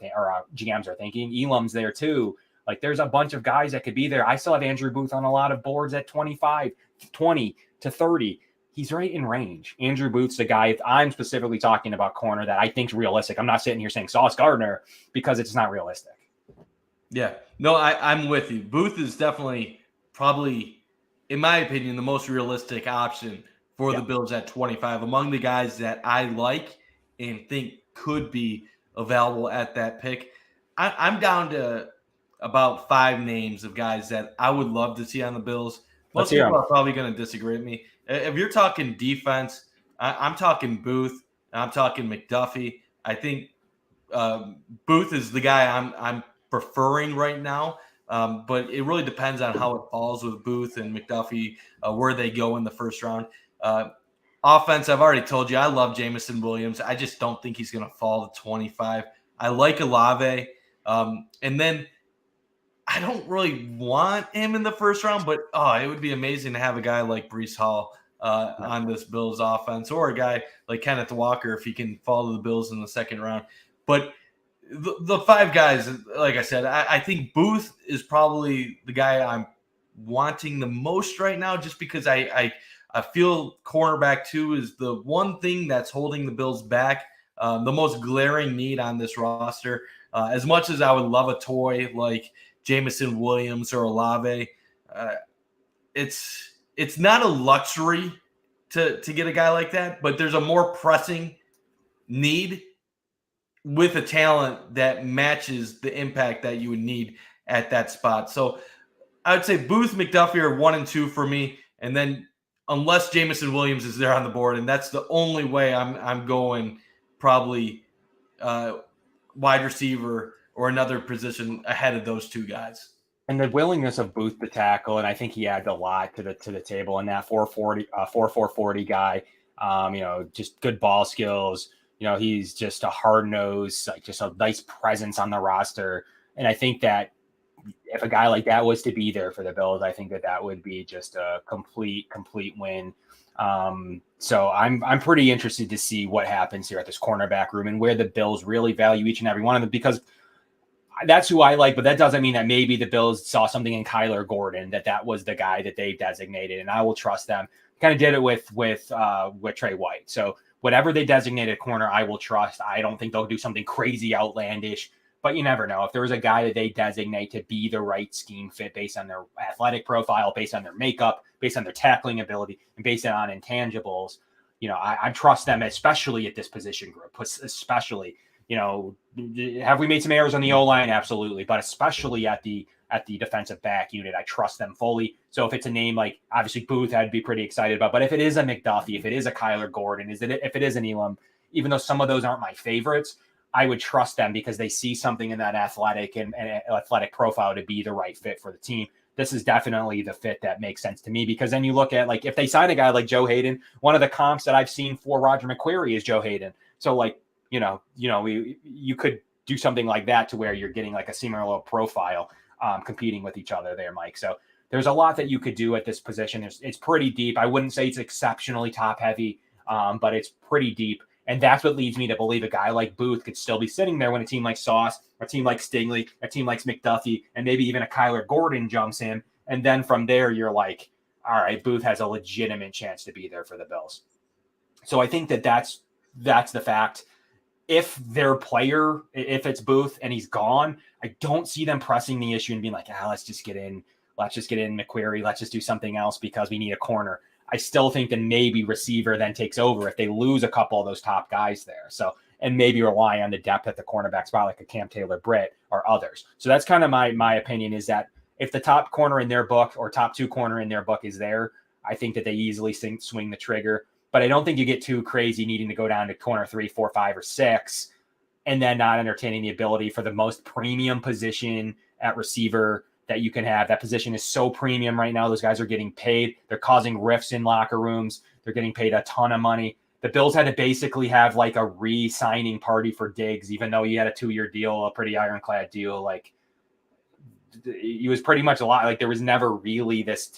GMs are thinking. Elam's there too. Like, there's a bunch of guys that could be there. I still have Andrew Booth on a lot of boards at 25, 20 to 30. He's right in range. Andrew Booth's the guy, if I'm specifically talking about corner, that I think is realistic. I'm not sitting here saying Sauce Gardner because it's not realistic. Yeah. No, I'm with you. Booth is definitely probably, in my opinion, the most realistic option for the Bills at 25 among the guys that I like and think could be available at that pick. I'm down to about 5 names of guys that I would love to see on the Bills. Most people are probably going to disagree with me. If you're talking defense, I'm talking Booth. I'm talking McDuffie. I think Booth is the guy I'm preferring right now. But it really depends on how it falls with Booth and McDuffie, where they go in the first round. Offense, I've already told you, I love Jameson Williams. I just don't think he's going to fall to 25. I like Olave. And then I don't really want him in the first round, but it would be amazing to have a guy like Breece Hall on this Bills offense, or a guy like Kenneth Walker if he can fall to the Bills in the second round. But the 5 guys, like I said, I think Booth is probably the guy I'm wanting the most right now, just because I feel cornerback 2 is the one thing that's holding the Bills back, the most glaring need on this roster. As much as I would love a toy like Jameson Williams or Olave, it's not a luxury to get a guy like that, but there's a more pressing need with a talent that matches the impact that you would need at that spot. So I would say Booth, McDuffie are 1 and 2 for me. And then unless Jameson Williams is there on the board, and that's the only way I'm going, probably wide receiver or another position ahead of those 2 guys. And the willingness of Booth to tackle, and I think he adds a lot to the table. And that 4.40 guy, just good ball skills. He's just a hard nose, like just a nice presence on the roster. And I think that if a guy like that was to be there for the Bills, I think that would be just a complete win. So I'm pretty interested to see what happens here at this cornerback room and where the Bills really value each and every one of them, because that's who I like, but that doesn't mean that maybe the Bills saw something in Kaiir Gordon that was the guy that they designated, and I will trust them. Kind of did it with Trey White. So whatever they designated corner, I will trust. I don't think they'll do something crazy outlandish, but you never know. If there was a guy that they designate to be the right scheme fit based on their athletic profile, based on their makeup, based on their tackling ability, and based on intangibles, I trust them, especially at this position group, especially. Have we made some errors on the O-line? Absolutely. But especially at the defensive back unit, I trust them fully. So if it's a name like, obviously, Booth, I'd be pretty excited about. But if it is a McDuffie, if it is a Kaiir Gordon, if it is an Elam, even though some of those aren't my favorites, I would trust them because they see something in that athletic and athletic profile to be the right fit for the team. This is definitely the fit that makes sense to me, because then you look at, like, if they sign a guy like Joe Hayden, one of the comps that I've seen for Roger McQuarrie is Joe Hayden. So, like, you could do something like that to where you're getting like a similar profile competing with each other there, Mike. So there's a lot that you could do at this position. It's pretty deep. I wouldn't say it's exceptionally top heavy, but it's pretty deep. And that's what leads me to believe a guy like Booth could still be sitting there when a team like Sauce, a team like Stingley, a team like McDuffie, and maybe even a Kaiir Gordon jumps in. And then from there, you're like, all right, Booth has a legitimate chance to be there for the Bills. So I think that's the fact. If their player, if it's Booth and he's gone, I don't see them pressing the issue and being like, let's just get in McQuarrie. Let's just do something else because we need a corner. I still think that maybe receiver then takes over if they lose a couple of those top guys there. So, and maybe rely on the depth at the cornerback spot, like a Cam Taylor-Britt or others. So that's kind of my opinion, is that if the top corner in their book or top two corner in their book is there, I think that they easily swing the trigger. But I don't think you get too crazy needing to go down to corner 3, 4, 5, or 6, and then not entertaining the ability for the most premium position at receiver that you can have. That position is so premium right now. Those guys are getting paid. They're causing rifts in locker rooms. They're getting paid a ton of money. The Bills had to basically have like a re-signing party for Diggs, even though he had a 2-year deal, a pretty ironclad deal. Like, he was pretty much a lot. Like, there was never really this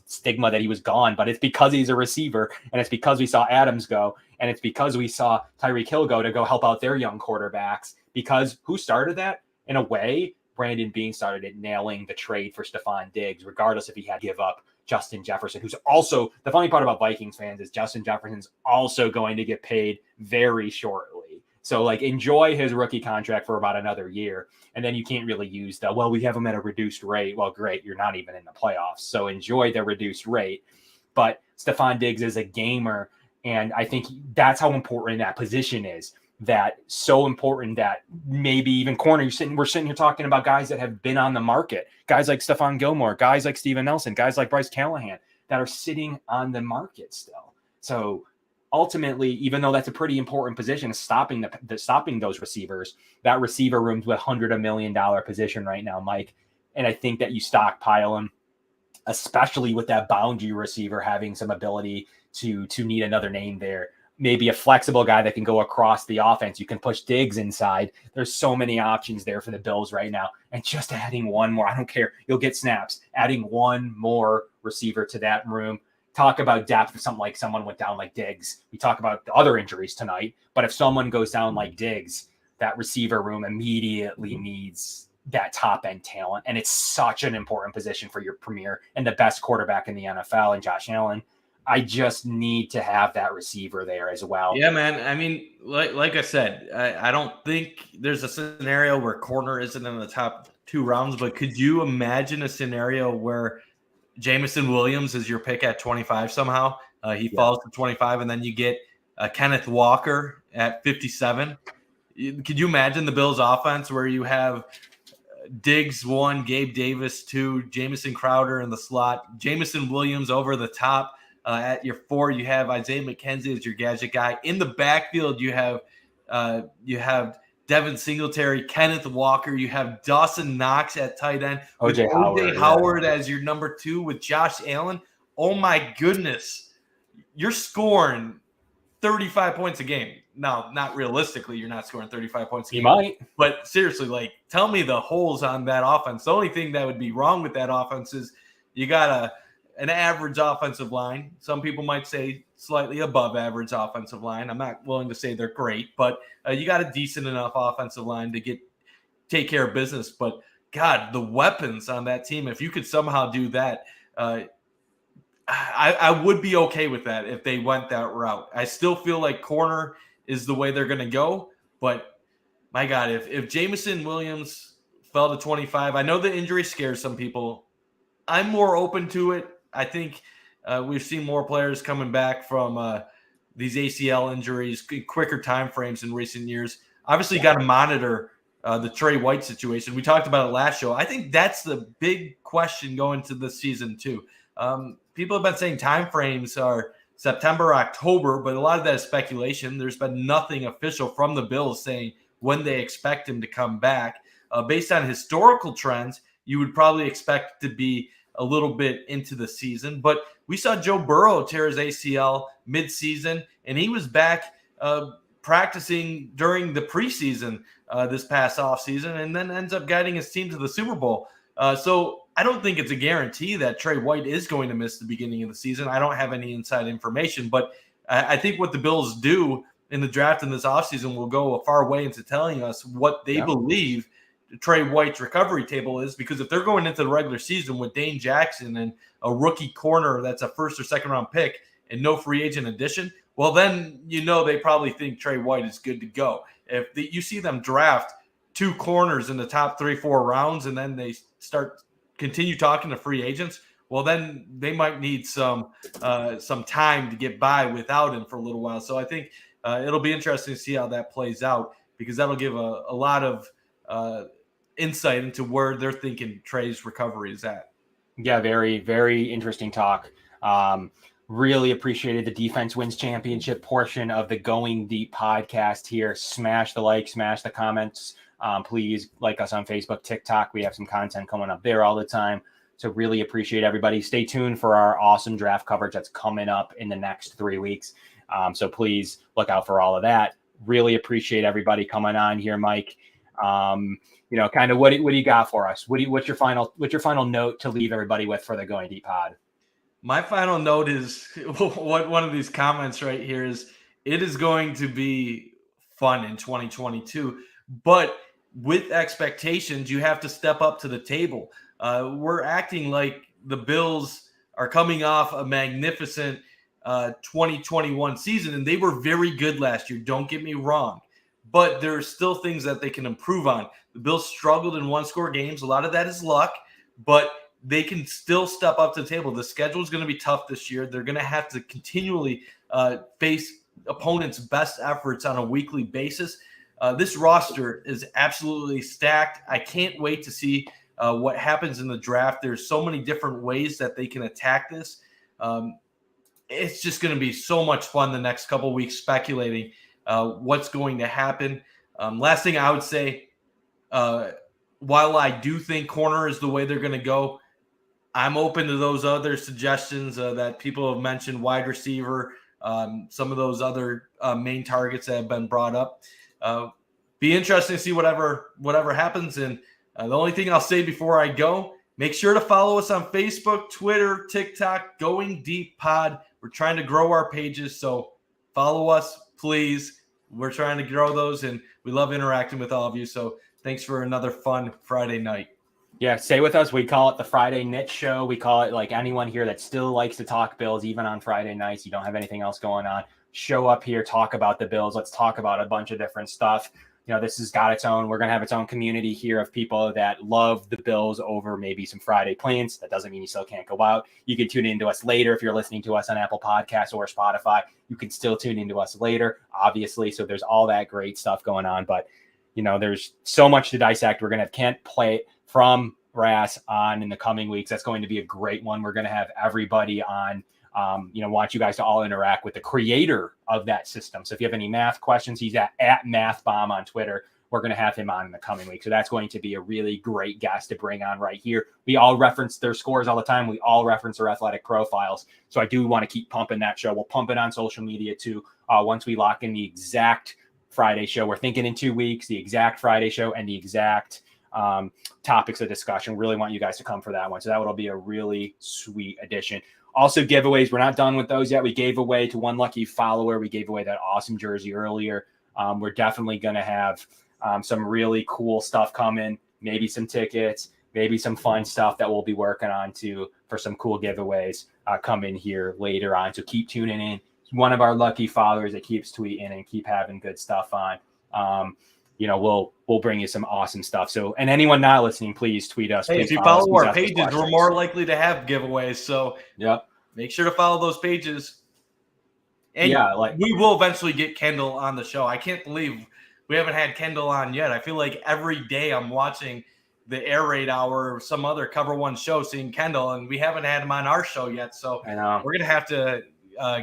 stigma that he was gone, but it's because he's a receiver, and it's because we saw Adams go, and it's because we saw Tyreek Hill go to go help out their young quarterbacks. Because who started that? In a way, Brandon Beane started it, nailing the trade for Stephon Diggs, regardless if he had to give up Justin Jefferson, who's also, the funny part about Vikings fans is Justin Jefferson's also going to get paid very shortly. So, like, enjoy his rookie contract for about another year. And then you can't really use we have him at a reduced rate. Well, great. You're not even in the playoffs. So enjoy the reduced rate. But Stephon Diggs is a gamer. And I think that's how important that position is. That so important that maybe even corner, we're sitting here talking about guys that have been on the market, guys like Stephon Gilmore, guys like Steven Nelson, guys like Bryce Callahan that are sitting on the market still. So ultimately, even though that's a pretty important position, stopping those receivers, that receiver room's with $100 million position right now, Mike. And I think that you stockpile them, especially with that boundary receiver having some ability to need another name there. Maybe a flexible guy that can go across the offense. You can push Diggs inside. There's so many options there for the Bills right now. And just adding one more, I don't care. You'll get snaps. Adding one more receiver to that room. Talk about depth. If someone went down like Diggs. We talk about the other injuries tonight. But if someone goes down like Diggs, that receiver room immediately needs that top-end talent. And it's such an important position for your premier and the best quarterback in the NFL, and Josh Allen. I just need to have that receiver there as well. Yeah, man. I mean, like I said, I don't think there's a scenario where corner isn't in the top 2 rounds, but could you imagine a scenario where Jameson Williams is your pick at 25 somehow? He falls to 25, and then you get Kenneth Walker at 57. Could you imagine the Bills offense where you have Diggs 1, Gabe Davis 2, Jamison Crowder in the slot, Jameson Williams over the top? At your 4, you have Isaiah McKenzie as your gadget guy. In the backfield, you have Devin Singletary, Kenneth Walker. You have Dawson Knox at tight end. OJ Howard as your number 2 with Josh Allen. Oh, my goodness. You're scoring 35 points a game. Now, not realistically, you're not scoring 35 points a game. You might. But seriously, like, tell me the holes on that offense. The only thing that would be wrong with that offense is you got an average offensive line. Some people might say slightly above average offensive line. I'm not willing to say they're great, but you got a decent enough offensive line to take care of business. But God, the weapons on that team, if you could somehow do that, I would be okay with that if they went that route. I still feel like corner is the way they're going to go, but my God, if Jameson Williams fell to 25, I know the injury scares some people. I'm more open to it. I think we've seen more players coming back from these ACL injuries, quicker time frames in recent years. Obviously, you got to monitor the Trey White situation. We talked about it last show. I think that's the big question going to this season too. People have been saying time frames are September, October, but a lot of that is speculation. There's been nothing official from the Bills saying when they expect him to come back. Based on historical trends, you would probably expect to be a little bit into the season. But we saw Joe Burrow tear his ACL mid-season, and he was back practicing during the preseason this past offseason, and then ends up guiding his team to the Super Bowl. So I don't think it's a guarantee that Trey White is going to miss the beginning of the season. I don't have any inside information, but I think what the Bills do in the draft in this offseason will go a far way into telling us what they believe Trey White's recovery table is, because if they're going into the regular season with Dane Jackson and a rookie corner that's a first or second round pick and no free agent addition, well, then they probably think Trey White is good to go. If you see them draft 2 corners in the top 3-4 rounds and then they continue talking to free agents, well, then they might need some time to get by without him for a little while. So I think it'll be interesting to see how that plays out, because that'll give a lot of insight into where they're thinking Trey's recovery is at. Yeah, very, very interesting talk. Really appreciated the Defense Wins Championship portion of the Going Deep podcast here. Smash the like, smash the comments. Please like us on Facebook, TikTok. We have some content coming up there all the time. So really appreciate everybody. Stay tuned for our awesome draft coverage that's coming up in the next 3 weeks. So please look out for all of that. Really appreciate everybody coming on here, Mike. Kind of what do you got for us? What's your final note to leave everybody with for the Going Deep pod? My final note is what one of these comments right here is: it is going to be fun in 2022, but with expectations, you have to step up to the table. We're acting like the Bills are coming off a magnificent 2021 season, and they were very good last year. Don't get me wrong, but there are still things that they can improve on. The Bills struggled in one-score games. A lot of that is luck, but they can still step up to the table. The schedule is going to be tough this year. They're going to have to continually face opponents' best efforts on a weekly basis. This roster is absolutely stacked. I can't wait to see what happens in the draft. There's so many different ways that they can attack this. It's just going to be so much fun the next couple weeks speculating what's going to happen. Last thing I would say, while I do think corner is the way they're going to go, I'm open to those other suggestions that people have mentioned, wide receiver, some of those other main targets that have been brought up. Be interesting to see whatever happens. And the only thing I'll say before I go, make sure to follow us on Facebook, Twitter, TikTok, Going Deep Pod. We're trying to grow our pages, so follow us, please. We're trying to grow those, and we love interacting with all of you. So thanks for another fun Friday night. Yeah, stay with us. We call it the Friday Knit Show. We call it, like, anyone here that still likes to talk Bills, even on Friday nights. You don't have anything else going on, show up here, talk about the Bills. Let's talk about a bunch of different stuff. This has got its own, we're going to have its own community here of people that love the Bills over maybe some Friday plans. That doesn't mean you still can't go out. You can tune into us later. If you're listening to us on Apple Podcasts or Spotify, you can still tune into us later, obviously. So there's all that great stuff going on, but there's so much to dissect. We're going to have Kent play from Brass on in the coming weeks. That's going to be a great one. We're going to have everybody on, want you guys to all interact with the creator of that system. So if you have any math questions, he's at MathBomb on Twitter. We're going to have him on in the coming week. So that's going to be a really great guest to bring on right here. We all reference their scores all the time. We all reference their athletic profiles. So I do want to keep pumping that show. We'll pump it on social media too. Once we lock in the exact Friday show, we're thinking in 2 weeks, the exact Friday show and the exact topics of discussion. Really want you guys to come for that one. So that will be a really sweet addition. Also, giveaways. We're not done with those yet. We gave away to one lucky follower. We gave away that awesome jersey earlier. We're definitely going to have some really cool stuff coming, maybe some tickets, maybe some fun stuff that we'll be working on too for some cool giveaways coming here later on. So keep tuning in. One of our lucky followers that keeps tweeting and keep having good stuff on. We'll bring you some awesome stuff. So, and anyone not listening, please tweet us. Hey, if you follow our pages, we're more likely to have giveaways. So make sure to follow those pages. And we will eventually get Kendall on the show. I can't believe we haven't had Kendall on yet. I feel like every day I'm watching the Air Raid Hour or some other Cover One show seeing Kendall, and we haven't had him on our show yet. So we're going to have to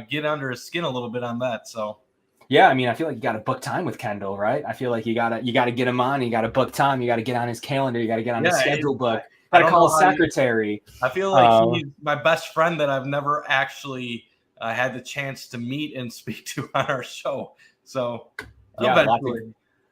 get under his skin a little bit on that. So. Yeah, I mean, I feel like you got to book time with Kendall, right? I feel like you gotta get him on. You got to book time. You got to get on his calendar. You got to get on his schedule book. Got to call his secretary. I feel like he's my best friend that I've never actually had the chance to meet and speak to on our show. So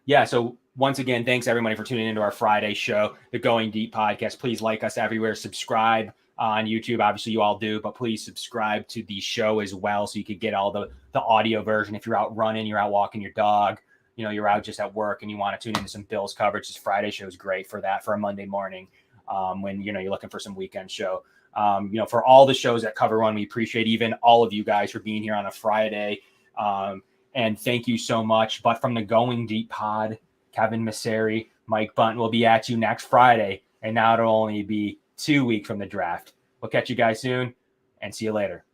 yeah. So once again, thanks everybody for tuning into our Friday show, the Going Deep podcast. Please like us everywhere. Subscribe on YouTube. Obviously, you all do, but please subscribe to the show as well, so you could get all the audio version. If you're out running, you're out walking your dog, you're out just at work and you want to tune into some Bills coverage, this Friday show is great for that, for a Monday morning, when you're looking for some weekend show. For all the shows that cover one, we appreciate even all of you guys for being here on a Friday. And thank you so much. But from the Going Deep pod, Kevin Massare, Mike Bundt will be at you next Friday. And now it'll only be 2 weeks from the draft. We'll catch you guys soon and see you later.